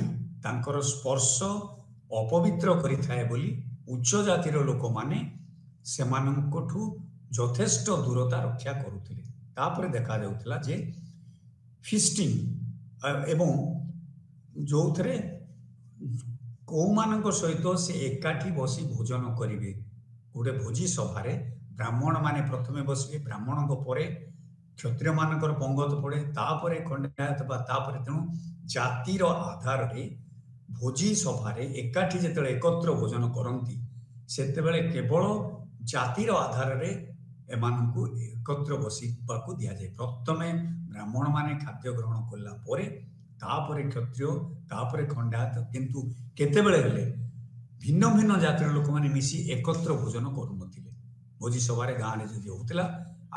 तांकर स्पर्श अपवित्र करिथाए बोली उच्च जातिर लोक माने सेमानंकठु यथेष्ट दूरता रक्षा करुथिले तापर देखा जाउथला जे फिस्टिंग एवं जो थरे को मानक सहित से एकाठी बसी भोजन करिवे गोटे भोजी सभारे ब्राह्मण माने प्रथमे बसबे ब्राह्मण परे क्षत्रिय मानकर पंगत पड़े तापरे खंडायत बा तापरे तेणु जातिर आधार रे भोजी सभारे एकाठी जेते एकत्र भोजन करती सेतेबेले केवल जातिर आधार रे एमानकु एकत्र बसिबाकु दिया जाए प्रथमे ब्राह्मण माने खाद्य ग्रहण कला परे तापरे क्षत्रिय तापरे खंडायत किंतु केतेबेले हेले भिन्न भिन्न जातिर लोक माने मिसी एकत्र भोजन करुनथिले भोजी सभारे गाँ रे जदि होतला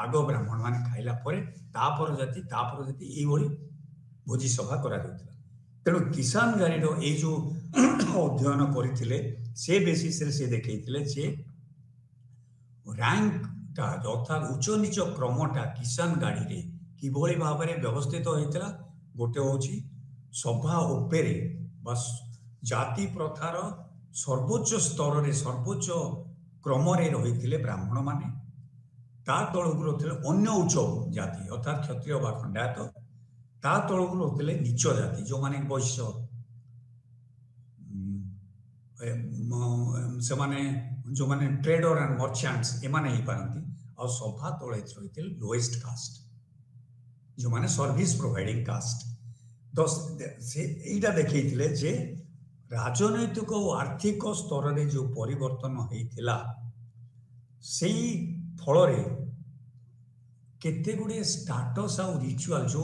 आग ब्राह्मण माने खाइला परे तापर जाति एई भली भोजी सभा करा जाउतला तेणु किसान गाड़ी ये जो अध्ययन करथिले से बेसिस रे से देखैथिले जे रैंक टा अर्थात उच्च नीच क्रमटा किसान गाड़ी रे किभली भाव में व्यवस्थित होइतला गोटे होची सभा उपरे बस जाति प्रथार सर्वोच्च स्तर रे सर्वोच्च क्रम रे रहिथिले ब्राह्मण माने ता तळकु रहिथिले अन्य उच्च जाति अर्थात क्षत्रिय बा खंडायत ता तळकु रहिथिले नीच जाति जो माने वैश्य से माने जो माने ट्रेडर एंड मर्चेंट्स ए माने ही पारंती और सभा तळे रहिथिले लोएस्ट कास्ट जो माने सर्विस प्रोवाइडिंग कास्ट दस से एटा देखैथिले जे राजनैतिक और आर्थिक स्तर रे जो परिवर्तन होइथिला सेही फल रे केते गुडे स्टाटस और रिचुअल जो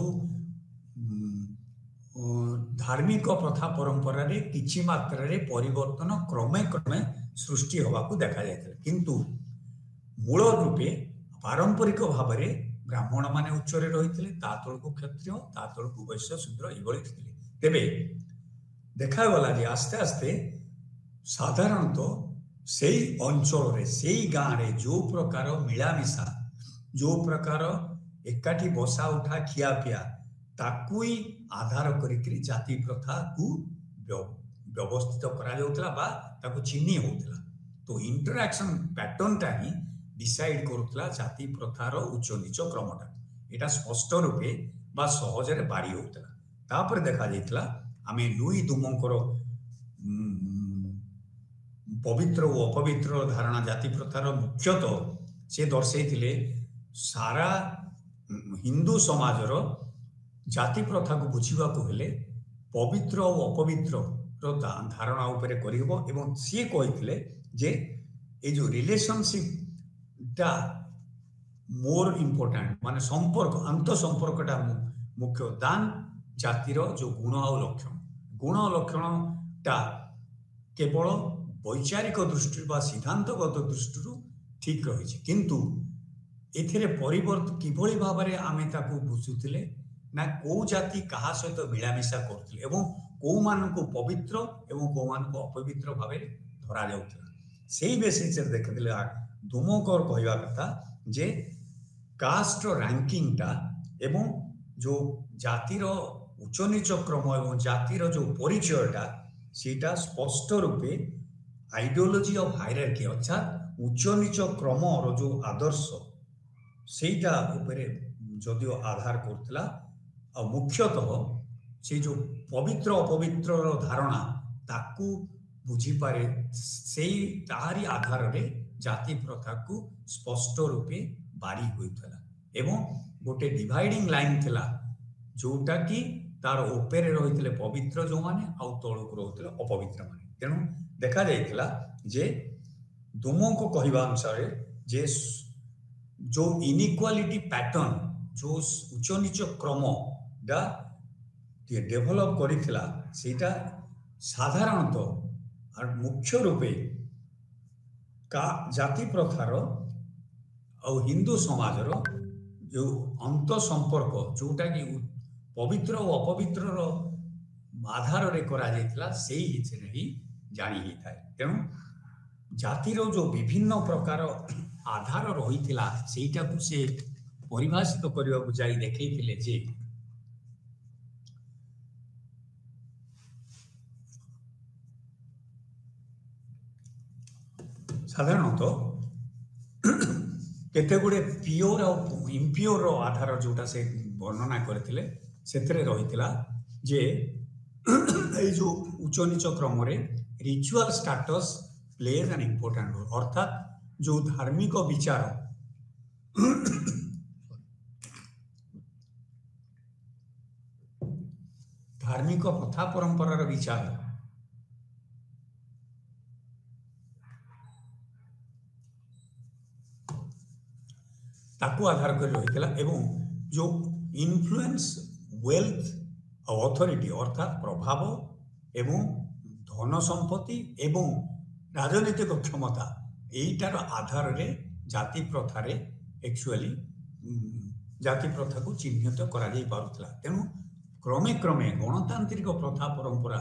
धार्मिक प्रथा परंपरा रे किछि मात्रा रे परिवर्तन क्रमे क्रमे सृष्टि होगा को देखा जाए किंतु मूल रूपे पारंपरिक भाव में ब्राह्मण माने उच्चरे रही ता तलकु क्षत्रिय ता तलकु वैश्य शूद्र एभली थिले तेबे देखा गला जे आस्ते आस्ते साधारणतः से अंचल रे से गाँ रे जो प्रकार मिलामिशा जो प्रकार एकाठी बसा उठा खिया पिया ताकु ही आधार करी जाति प्रथा को व्यवस्थित करा जाउतला बा ताकु चिन्ही होउतला तो इंटरैक्शन पैटर्न टा ही डिसाइड करुतला जाति प्रथार उच्च नीच क्रमटा एटा स्पष्ट रूपे बा सहज रे बारी होउतला तापर देखा जाइतला आमे लुई दुमंकर पवित्र और अपवित्र धारणा जाति प्रथार मुख्यतः से दर्शैथिले सारा हिंदू समाजर जाति प्रथा को बुझीबा को हेले पवित्र और अपवित्र धारणा उपरे करिबो एवं सी कहिथिले जे ए जो रिलेशनशिप टा मोर इम्पोर्टेंट माने संपर्क अंत संपर्कटा मुख्य दान जातिर जो गुण और लक्षण टा केवल वैचारिक दृष्टि बा सिद्धांतगत दृष्टि ठीक रही किंतु एथिरे परिवर्तन किभଳି भाबरे आमे ताकू बुझुथिले ना को जाति कहा सहित मिलामिशा करथिले एवं को मानको पवित्र एवं को मानको अपवित्र भाबे धरा जाउथिला सेही बेसिस रे देखथिले धूमकर कहवा कथा जे कास्ट रैंकिंग टा एवं जो जातिर उच्च नीच क्रम एवं जातिर जो परिचयटा सेटा स्पष्ट रूपे आइडियोलॉजी ऑफ हायरार्की अर्थात उच्च नीच क्रम रो जो आदर्श सेटा उपरे जदियो आधार करथिला आ मुख्यतः से जो पवित्र अपवित्र धारणा ताकू बुझी पारे सेही ताहारी आधार रे जाति प्रथा को स्पष्ट रूपे बारी होइथला एवं गोटे डिवाइडिंग लाइन थिला जोटा कि तार ओपेरे रहिथिले पवित्र जो माने आ तळुक रहिथिले अपवित्र माने तेनु देखा जाइथिला जे दोमों को कहवा अनुसार जे जो इनइक्वालिटी पैटर्न जो उच्च नीच क्रम डा डेभलप करिथिला सेटा साधारणतः और मुख्य रूपे का जाति प्रथार और हिंदू समाज रो जो अंत संपर्क जोटा कि पवित्र और अपवित्र आधार रे करा जाइथिला सेही हिचरे ही जानी ही थाए तेणु जातिर जो विभिन्न प्रकार आधार रहिथिला सेटा को से परिभाषित करबा को जाई देखैथिले जे साधारणतः केते गुडे प्योर और इम्प्योर आधार जोटा से वर्णना करथिले सेतरे रहिथिला जे ए जो उच्च नीच क्रम रे ritual status plays an important role अर्थात जो धार्मिक विचार धार्मिक प्रथा परंपरार विचार ताकू आधार कर रहिथिला एवं जो इन्फ्लुएंस वेल्थ और अथॉरिटी अर्थात प्रभाव एवं धन संपत्ति एवं राजनीतिक क्षमता एटार आधार रे जाति प्रथा रे एक्चुअली जाति प्रथा को चिन्हित करा जाई पारुथला तेनु क्रमे क्रमे गणतांत्रिक प्रथा परंपरा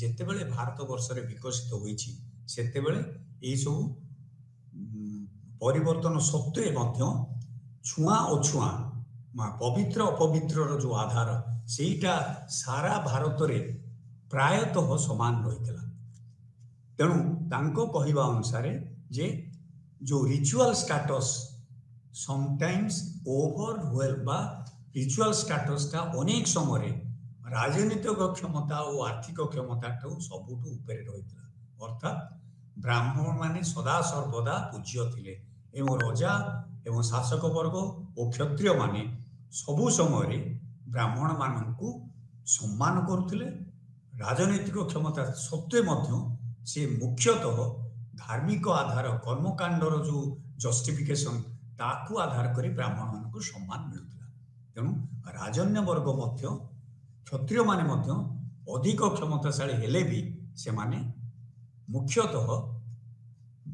जेतेबेले भारत वर्ष रे विकसित होईची सेतेबेले एई सब परिवर्तन सत्वे मध्य छुआ अछुआ पवित्र अपवित्र जो आधार सेटा सारा भारत रे प्रायतः समान रहितला तेणु तांको कहवा अनुसार जे जो रिचुअल स्टेटस समटाइम्स ओवरवेल बा रिचुअल स्टेटस टा अनेक समय राजनीतिक क्षमता और आर्थिक क्षमता सबुठू ऊपर रहितला अर्थात ब्राह्मण माने सदा सर्वदा पूज्य थिले एवं राजा एवं शासक वर्ग और क्षत्रिय माने सबु समय ब्राह्मण मानकू सम्मान करुथिले राजनीतिक क्षमता सत्वे मध्य से मुख्यतः धार्मिक आधार कर्मकांडर जो जस्टिफिकेशन ताकू आधार करी ब्राह्मण मानकू सम्मान मिलुथिला तेणु राजन्य वर्ग मध्य क्षत्रिय माने मध्य अधिक क्षमताशाली हेले भी से माने मुख्यतः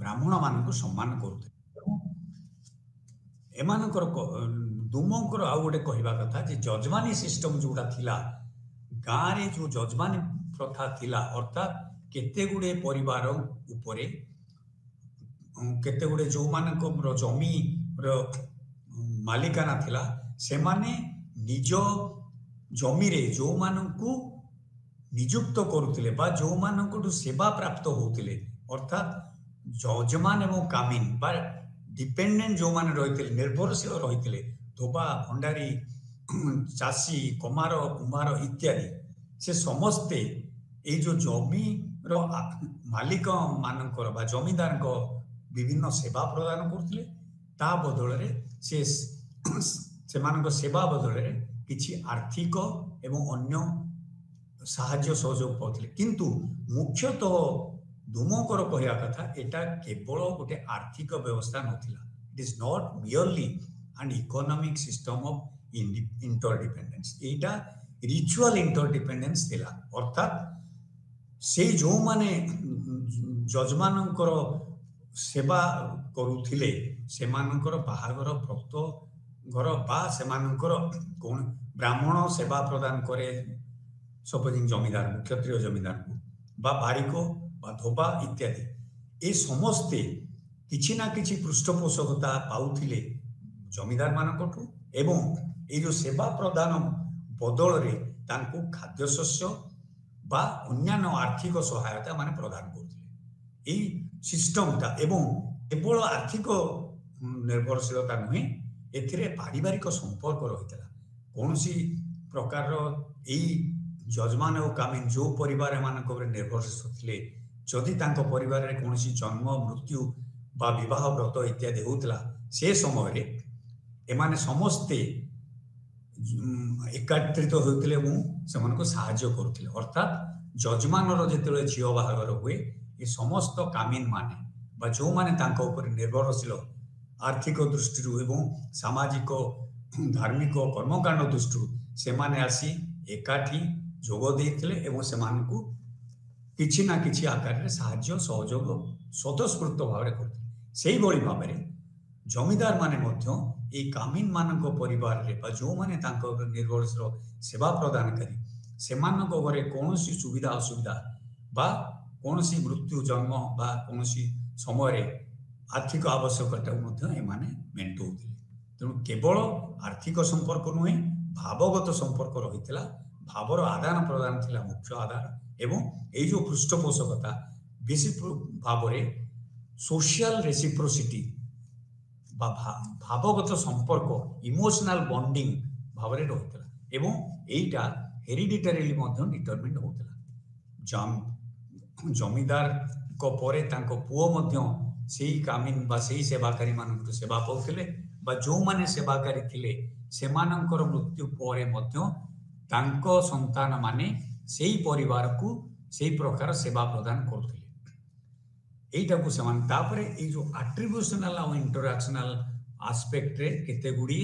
ब्राह्मण मानकू सम्मान करुथिले एमानकर दुमंकर आउ गोटे कहवा कथा जे जजमानी सिस्टम जोटा थिला गाँ रे जो जजमानी प्रथा थिला अर्थात केते गुडे परिवार उपरे केते गुडे जो मानकर जमी रो मालिकाना थिला से माने निज जमी रे जो मानकू नियुक्त करुथिले बा जो मानकटू सेवा प्राप्त होउथिले अर्थात जजमान एवं कामिन बा डिपेंडेंट जो माने रहिथिले निर्भरशील रहिथिले धोबा भंडारी चाषी कमार कुम्हार इत्यादि से समस्ते ये जो जमी रो मालिक मानकर बा जमीदार को विभिन्न सेवा प्रदान करथिले ता बदल रे से मानक सेवा बदल रे किछि आर्थिक एवं अन्य साहाय्य सहयोग पाउथिले किंतु मुख्यतः धूमकर कहया कथा एटा केवल गोटे आर्थिक व्यवस्था नथिला it is not merely an economic system of interdependence एटा रिचुअल इंटरडिपेंडेंस थिला अर्थात से जो माने जजमानଙ୍କର सेवा करुथिले सेमानଙ୍କର बाहागर भक्त घर बा सेमानଙ୍କର कोन ब्राह्मण सेवा प्रदान करे सपोजिंग जमीदार को क्षत्रिय जमीदार को बा बारिक बा धोबा इत्यादि ए समस्ते किछि ना किछि पृष्ठपोषकता पाउथिले जमीदार मानकठु एवं ए जो सेवा प्रदान बदल रे तांको खाद्य शस्य बा अन्यान्य आर्थिक सहायता माने प्रदान करथिले। एई सिस्टमटा एवं केवल आर्थिक निर्भरशीलता नुहे एथिरे पारिवारिक संपर्क रहितला कोनसी प्रकार एई जजमान और कामिन जो परिवार मानक निर्भरशील थिले जदि तांको परिवार रे कोनसी जन्म मृत्यु बा विवाह व्रत इत्यादि होतला से समय रे एमाने समस्ते एकत्रित होते से साहाय्य करुले अर्थात जजमान जेते झील बाहागर हुए ये समस्त कामिन माने बा जो माने तांको ऊपर निर्भरशील आर्थिक दृष्टि एवं सामाजिक धार्मिक कर्मकांड दृष्टि से माने आसी एकाठी जोग देइथिले एवं सेमानकु किछि ना किछि आकार रे साहाय्य सहयोग स्वतस्फूर्त भाव रे करथिले। सेही बळी भाव रे जमीदार माने मध्य ए कामिन मानक परिवार रे बा जो माने तांको निर्भरशील सेवा प्रदान करी सेमानक घरे कोनोसी सुविधा असुविधा बा कोनोसी मृत्यु जन्म बा कोनोसी समय रे आर्थिक आवश्यकता मध्य ए माने मेंटौथिले। तेणु केवल आर्थिक संपर्क नुहे भावगत संपर्क रहितला भावर आदान प्रदान थिला मुख्य आधार एवं ए जो पृष्ठपोषकता बेसी भाव रे सोशल रेसिप्रोसिटी भावगत संपर्क इमोशनल बॉन्डिंग भाव रे रहितला एवं एटा हेरिडिटरीली मध्य डिटरमिन्ड होतला। जमीदार को परे तांको पुओ मध्य सेही कामिन बा सेही सेवाकारी मानक सेवा पाउथिले बा जो माने सेवाकारी थिले सेमानकर मृत्यु परे मध्य तांको संतान माने सेही परिवार को सेही प्रकार सेवा प्रदान करथिले। एटा को समान तापरे ए जो एट्रिब्यूशनल और इंटरैक्शनल एस्पेक्ट रे केते गुडी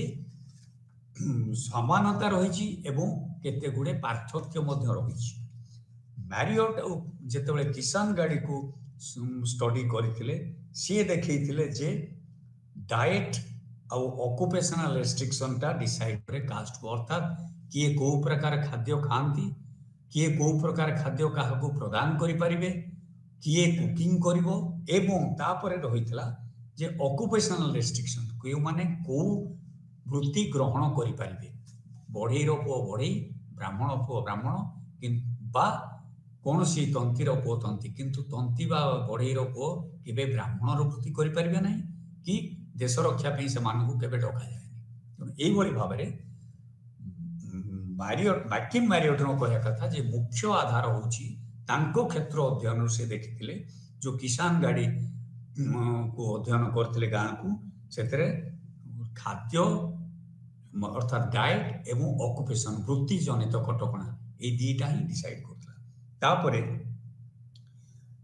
समानता रहिछि एवं केते गुडे पार्थक्य मध्य रहिछि। मैरियट जेतेबेले किसान गाड़ी को स्टडी करथिले से देखैथिले जे डाइट और ऑक्युपेशनल रेस्ट्रिक्शन टा डिसाइड करे कास्ट को अर्थात किए को प्रकार खाद्य खाती किए को प्रकार खाद्य काहाको प्रदान करि परिबे किए कुकिंग करिवो एवं तापरे रहितला जे ऑक्युपेशनल रेस्ट्रिक्शन को माने को वृत्ति ग्रहण करि परिबे बढ़ेर पुओ बढ़ई ब्राह्मण पुओ ब्राह्मण बा कोनसी तंतीर पुओ तंती किंतु तंती बा बढ़ेर पुओ केबे ब्राह्मण वृत्ति करि परिबे नै कि देश रक्षा पे से मानकु केबे डका जायनि। एई भली भाबरे मैकिन मैरियट नो कहया कथा जे मुख्य आधार होची तांको क्षेत्र अध्ययन से देखिथिले जो किसान गाड़ी को अध्ययन करथिले गां को सेतरे खाद्य अर्थात डाइट एवं ऑक्युपेशन वृत्ति जनित कटकणा ए दीटा ही डिसाइड करथला। तापरे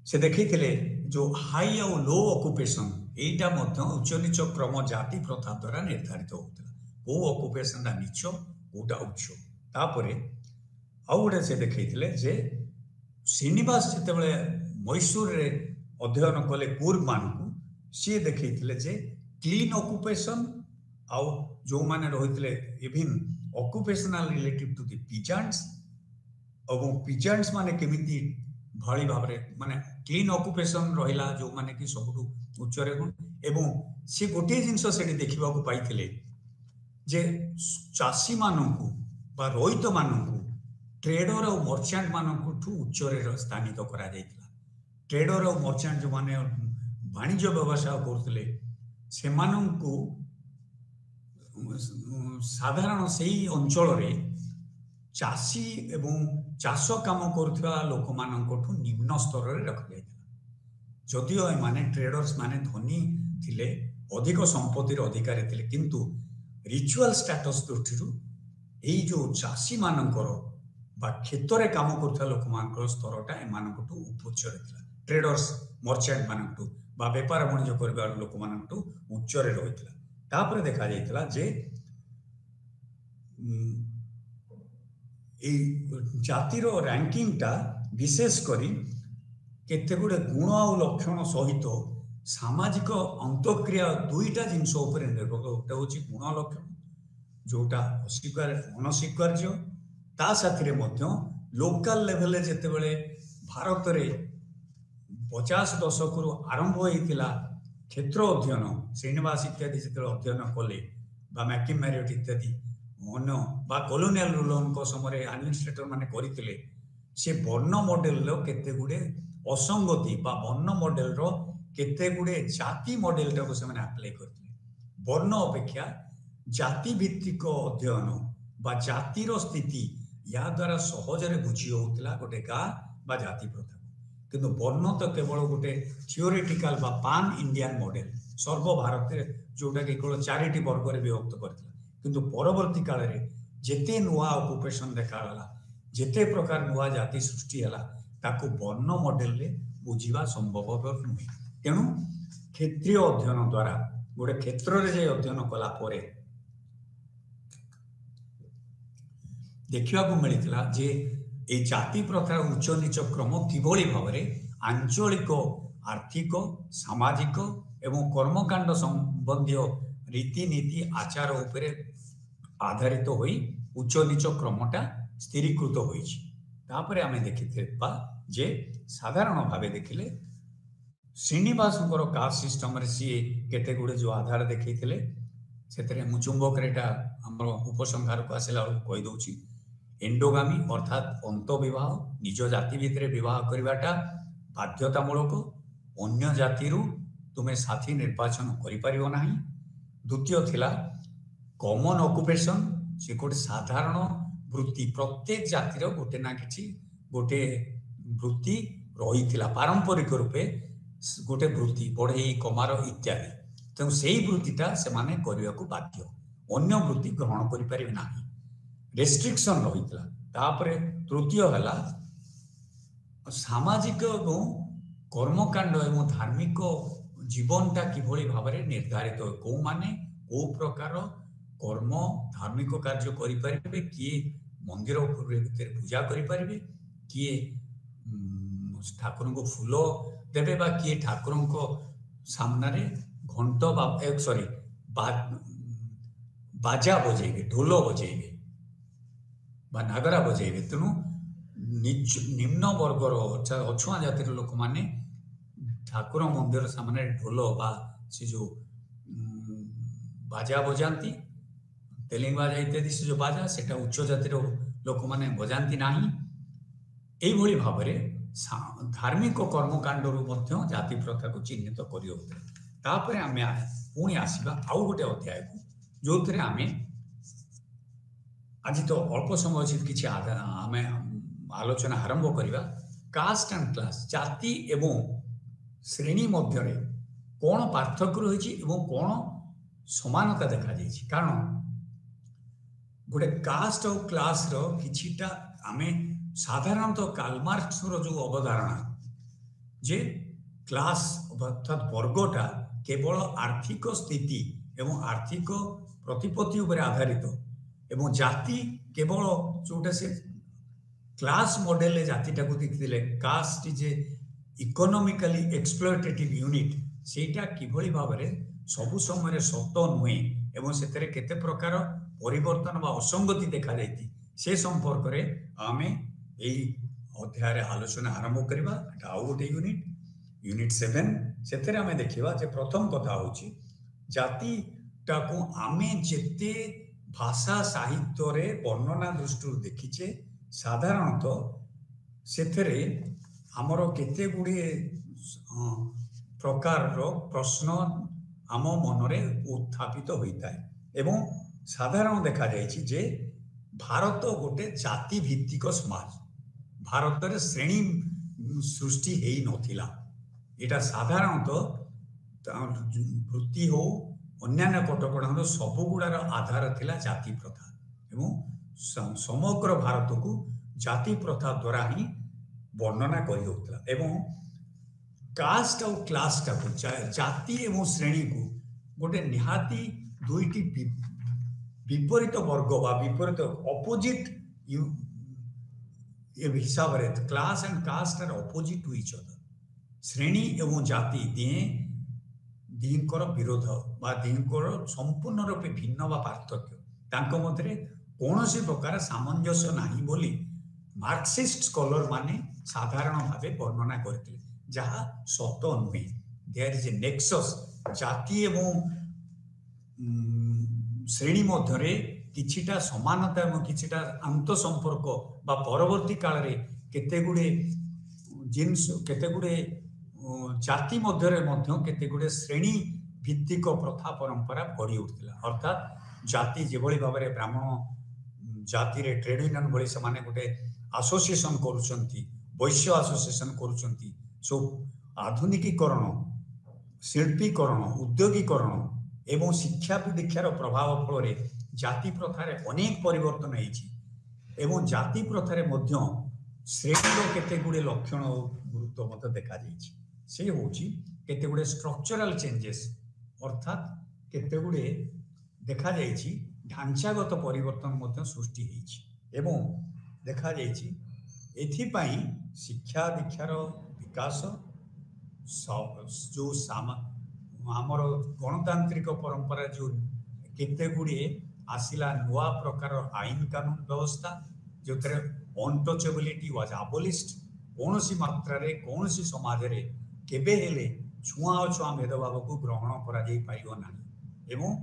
से देखिथिले जो हाई और लो ऑक्युपेशन एटा मध्य उच्च नीच क्रम जाति प्रथा द्वारा निर्धारित होता को ऑक्युपेशन दा नीच कोटा उच्च। तापरे आउ गोटे से देखैथिले जे श्रीनिवास जेतेबेले मैसूर रे अध्ययन कले कूर्ग मानकु सी देखैथिले जे क्लीन ऑक्युपेशन आउ जो माने रहिथिले even occupational relative to the peasants और पीजेंट्स माने केमिति भली भाबरे माने क्लीन ऑक्युपेशन रहिला जो माने कि सबुठु उच्च रे गुण एवं से गोटे जिंस सेठी देखिबा को पाइथिले जे चासी मानकु बा रोहित मानकु ट्रेडर और मर्चेंट मानकु ठू उच्च रे स्थानित करा जायतिला। ट्रेडर और मर्चेंट जो माने वाणिज्य व्यवसाय करथिले से मानकु साधारण सेही अंचल रे चासी एवं चाष काम करुवा लोक मानकठू निम्न स्तर रे रखा जायतिला। जदियो ए माने ट्रेडर्स माने धनी थिले अधिक संपत्तिर अधिकारी थिले किंतु रिचुअल स्टेटस दृष्टि एई जो चासी मानकर बा क्षेत्र काम करुवा लोक मानकर स्तरटा ए मानकठू उच्च रे थिला। ट्रेडर्स मर्चेंट मानकठू बा व्यापार वाणिज्य करबा लोक मानकठू उच्च रे रहितला। तापरे देखा जायतिला जे जातिर रैंकिंग टा विशेष करी केते गुडे गुण और लक्षण सहित सामाजिक अंतक्रिया दुईटा जिनस उपर निर्भर गोटे हूँ गुण लक्षण जोटा अनस्वीकार्य ता साथी लोकल लेवल जिते भारत में 50 दशक आरंभ होता क्षेत्र अध्ययन श्रीनिवास इत्यादि जो अध्ययन कले मैकिम मैरियट इत्यादि अन्य कॉलोनियल रूलर समय एडमिनिस्ट्रेटर माने करते से वर्ण मॉडल केते गुडे असंगति बा वर्ण मॉडल रो केते गुडे जाति मॉडल टाको से अप्लाई करते वर्ण अपेक्षा जाति भित्तिक अध्ययन बा जातिर स्थिति या द्वारा सहजरे बुझी होता गोटे गाँ बा जाति प्रथा किंतु वर्ण तो केवल गोटे थियोरेटिकल बा पान इंडियन मॉडल सर्वभारत जोटा कि केवल 4टी वर्ग में विभक्त करता किंतु परवर्ती काल में जेते नुआ ऑक्युपेशन देखागला जेते प्रकार नुआ जाति सृष्टि है ताको वर्ण मॉडल रे बुझीबा संभवपर नुहे तेणु क्षेत्रीय अध्ययन द्वारा गोटे क्षेत्र रे जे अध्ययन कला परे देखा मिलता जे ए जाति प्रथार उच्च नीच क्रम किभली भाव में आंचलिक आर्थिक सामाजिक एवं कर्मकांड संबंधी रीतिनीति आचार उपरे आधारित होई उच्च नीच क्रमटा स्थिरीकृत होईछि तापरे आमे देखिथिबा जे साधारण भावे देखिले श्रीनिवासंकर कास्ट सिस्टम रे सी केते गुडे जो आधार देखैथिले सेतरे मुचुंबक रेटा हमर उपसंहार को आसेला कहि दउछि एंडोगामी अर्थात अंतविवाह निज जाति भितर विवाह करवाटा बाध्यतामूलक अन्य जातिरु तुमे साथी निर्वाचन करिपारिबो नाही द्वितीय थिला कॉमन ऑक्युपेशन से गोटे साधारण वृत्ति प्रत्येक जातिर गोटे ना किछि गोटे वृत्ति रही पारंपरिक रूपे गोटे वृत्ति बढ़ई कमार इत्यादि तेणु से वृत्तिटा से माने करने को बाध्य अन्य वृत्ति ग्रहण करें ना रेस्ट्रिक्शन रही तापरे तृतीय है सामाजिक कर्मकांड एवं धार्मिक जीवनटा किभली भाव में निर्धारित हो कौ माने कौ प्रकार कर्म धार्मिक कार्य करें किए मंदिर भीतर पूजा करें किए ठाकुर को फूल देवे बा किए ठाकुर को सामने घंट सॉरी बाजा बजेबे ढोल बजेबे बा नागरा बजेबे तेणु निम्न वर्गर अछुआ जातिर लोक माने ठाकुर मंदिर सामने ढोल बा से जो बाजा बजाती तेलिंग बाजा इत्यादि से जो बाजा सेटा उच्च जातिर लोक माने बजाती नाही एई भली भाव में धार्मिक कर्मकांड जाति प्रथा को चिन्हित कर आमे पुणी आसवा आउ गोटे अध्याय को जो थे आमे आज तो अल्प समय अच्छी किसी आम आलोचना आरंभ करवा कास्ट एंड क्लास जाति एवं श्रेणी मध्य कौन पार्थक्य रही कौन समानता देखा जाइए कारण गोटे कास्ट और क्लास रो किछिटा आमे साधारणतः कार्ल मार्क्स जो अवधारणा जे क्लास अर्थात वर्गटा केवल आर्थिक स्थिति एवं आर्थिक प्रतिपत्ति उपर आधारित एवं जाति केवल जोटा से क्लास मॉडल जातिटा को देखते caste is a economically exploitative unit सेटा किभली भाव में सबु समय सत नुहे एवं सेतरे केते प्रकार परिवर्तन बा असंगति देखा जाती से संपर्क रे आमे यही अध्याय आलोचना आरंभ करवा आउ गोटे यूनिट 7 से आम देखा जे प्रथम कथा हूँ जातिटा को आमे जेते भाषा साहित्य रे वर्णना दृष्टि देखीचे साधारणतः सेथरे आमर केते गुड़िए प्रकार प्रश्न आम मनरे उत्थापित होता है एवं साधारण देखा जाइए जे भारत गोटे जाति भित्तिक समाज भारत रे श्रेणी सृष्टि हेई नथिला एटा साधारणतः वृत्ति हो अन्यान्य कटकणा सबुगुड़ार आधार थिला जाति प्रथा एवं समग्र भारत को जाति प्रथा द्वारा ही वर्णना करि होतला एवं कास्ट और क्लास टा को जाति एवं श्रेणी को गोटे निहाती दुईटी विपरीत वर्ग बा विपरीत अपोजिट ए हिसाब रे class and caste are opposite to each other श्रेणी एवं जाति दिए दिंकर विरोध बा दिंकर संपूर्ण रूपे भिन्न बा पार्थक्य तांको मध्य कौनसी प्रकार सामंजस्य नहीं बोली मार्क्सिस्ट स्कॉलर माने साधारण भावे वर्णना करते जहाँ सत नुहे देयर इज ए नेक्सस जाति एवं श्रेणी मध्य किछिटा समानता एवं किछिटा आंत संपर्क बा परवर्ती काल रे केते गुडे जिंस केते गुडे जाति मध्य केते गुडे श्रेणी भित्तिक प्रथा परंपरा गढ़ी उठिला अर्थात जाति जेभली भाव में ब्राह्मण जाति रे ट्रेड यूनियन भली से माने गोटे एसोसिएशन करूछंती वैश्य एसोसिएशन करूछंती सो आधुनिकीकरण शिल्पीकरण उद्योगीकरण एवं शिक्षा दीक्षार प्रभाव फल जाति प्रथार अनेक परिवर्तन एवं जाति प्रथार श्रेणी केते गुडे लक्षण गुरुत्व मत देखा से होची केते गुडे स्ट्रक्चरल चेंजेस अर्थात केते गुडे देखा जाइछि ढांचागत परिवर्तन मध्य सृष्टि होइछि एवं देखा जाइछि एथिपाई शिक्षा दीक्षार विकास जो आमर गणतांत्रिक परंपरा जो केते गुडे आसिला नुआ प्रकार आईन कानून व्यवस्था जो अनटचेबिलिटी वाज अबोलिश्ड कौनसी मात्रा रे कौनसी समाज रे केबे हेले छुआ अछुआ भेदभाव को ग्रहण करा जाई पाइबो नाही एवं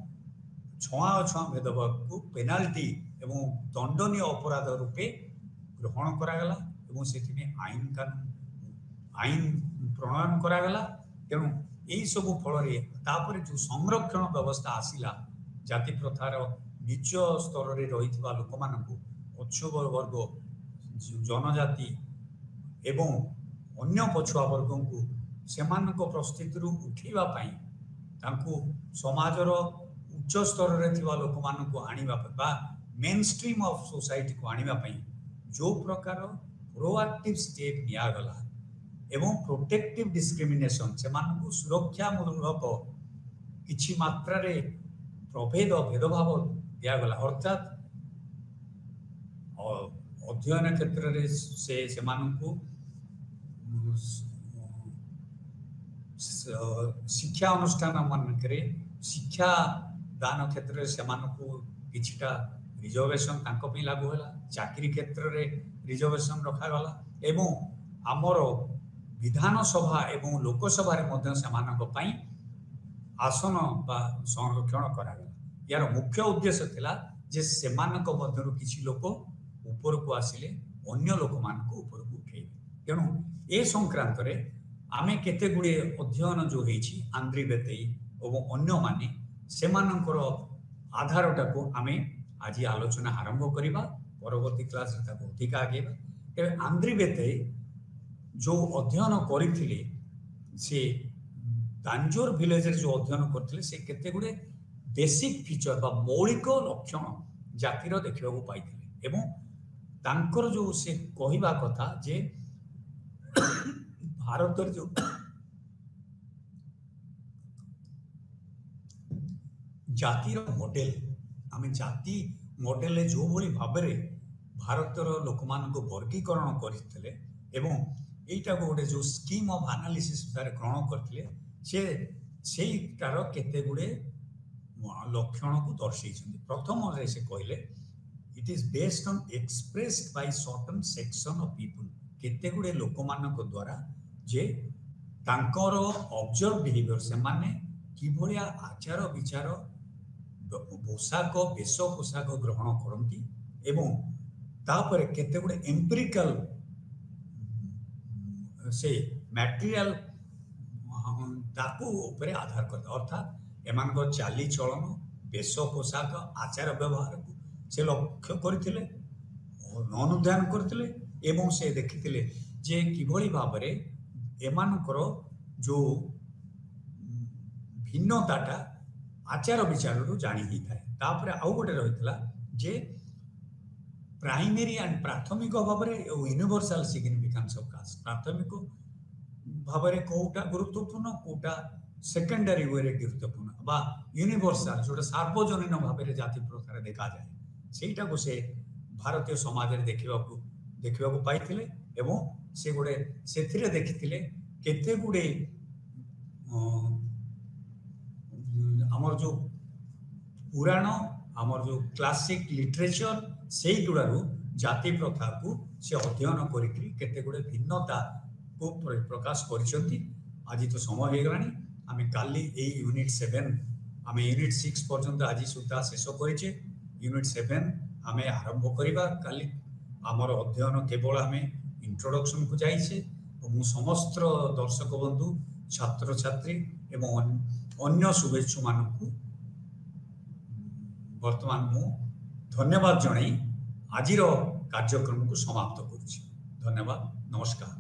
छुआ अछुआ भेदभाव को पेनाल्टी एवं दंडनीय अपराध रूपे ग्रहण करागला एवं सेथिमे आईन कानून आईन प्रणयन करागला तेणु यही सब फल तापर जो संरक्षण व्यवस्था आसिला जाति प्रथार नीच स्तर रे रहितबा लोक मानकु पछुआ वर्ग जनजाति एवं अन्य पछुआ वर्ग को सेमानक परिस्थिति उठेबा पाई तांकु समाजर उच्च स्तर रे थिबा लोक मानकु आनिबा बा मेन स्ट्रीम ऑफ सोसाइटी को आनिबा पाई जो प्रकार प्रोएक्टिव स्टेप निया गला एवं प्रोटेक्टिव डिस्क्रिमिनेशन सेमानकु सुरक्षा मूलक किछि मात्रा रे प्रभेद भेदभाव दिया गला अर्थात अध्ययन क्षेत्र रे से मानकु शिक्षा अनुष्ठान मानकरे शिक्षा दान क्षेत्र से मानकु किछिटा रिजर्वेशन तांको पे लागू होला चाकरी क्षेत्र रे रिजर्वेशन रखा गला एवं आमर विधानसभा एवं लोकसभा रे मध्य सेमानक पई आसन बा संरक्षण करा गला यार मुख्य उद्देश्य थिला जे सेमानक मध्यरु किछि लोक ऊपर को आसिले अन्य लोक मान को ऊपर को उठे तेणु ए संक्रांत रे आमे केते गुडे अध्ययन जो हेछि आंद्री बेतेई एवं अन्य माने सेमानकर आधारटा को आमे आज आलोचना आरंभ करिबा परवर्ती क्लास रे ताको अधिक आगेबा तेबे आंद्री बेतेई जो अध्ययन करिथिले से तांजोर विलेज रे जो अध्ययन करथिले से केते गुडे बेसिक फीचर बा मौलिक लक्षण जातिर देखिबा को पाइथिले एवं तांकर जो से कहिबा कथा जे भारत जो जातिर मॉडल आम जाति मॉडल जो भली भाबरे भारतर लोक मान को वर्गीकरण करथिले एवं एटा गोटे जो स्कीम ऑफ एनालिसिस तार ग्रहण करथिले से तार केते गुडे लक्षण को दर्शाई प्रथम रे से कहले it is based on expressed by certain section of people केते गुडे लोक मानक द्वारा जे तांकर ऑब्जर्व बिहेवियर से माने कि भलिया आचार विचार पोशाक वेश पोशाक ग्रहण करती एवं तापर केते गुडे एम्पिरिकल से मटेरियल ताकू उपरे आधार करते अर्थात एमान चाली चलन वेश पोशाक आचार व्यवहार को से लक्ष्य करथिले अनुध्यान करथिले एवं से देखिथिले जे किभली भाबरे एमानकर जो भिन्नताटा आचार विचार रु जानी ही थाए तापर आउ गोटे रहितला जे प्राइमरी एंड प्राथमिक भाबरे यूनिवर्सल सिग्निफिकेंस ऑफ कास्ट प्राथमिक भाबरे कोटा गुरुत्वपूर्ण कोटा सेकेंडरी वे गुरुत्वपूर्ण बा यूनिवर्सल जोटा सार्वजनीन भाबरे जाति प्रथार देखा जाए सेटा को से भारतीय समाज रे देखिबा को देखा पाई से गोटे से देखी केते गुड़े आमर जो पुराण आमर जो क्लासिक लिटरेचर से गुड़ारू जाति प्रथा को से अध्ययन करते गुड़े भिन्नता को प्रकाश कर आज तो समय हो गलानी आम काली यूनिट 7 आम यूनिट 6 पर्यंत आज सुधा शेष करे यूनिट 7 आम आरंभ करवा काली आमर अध्ययन केवल आम इंट्रोडक्शन को जाइए मु समस्त दर्शक बंधु छात्र छात्री एवं अन्य शुभेच्छु मानू वर्तमान मु धन्यवाद जणाई आज कार्यक्रम को समाप्त करुछि। धन्यवाद, नमस्कार।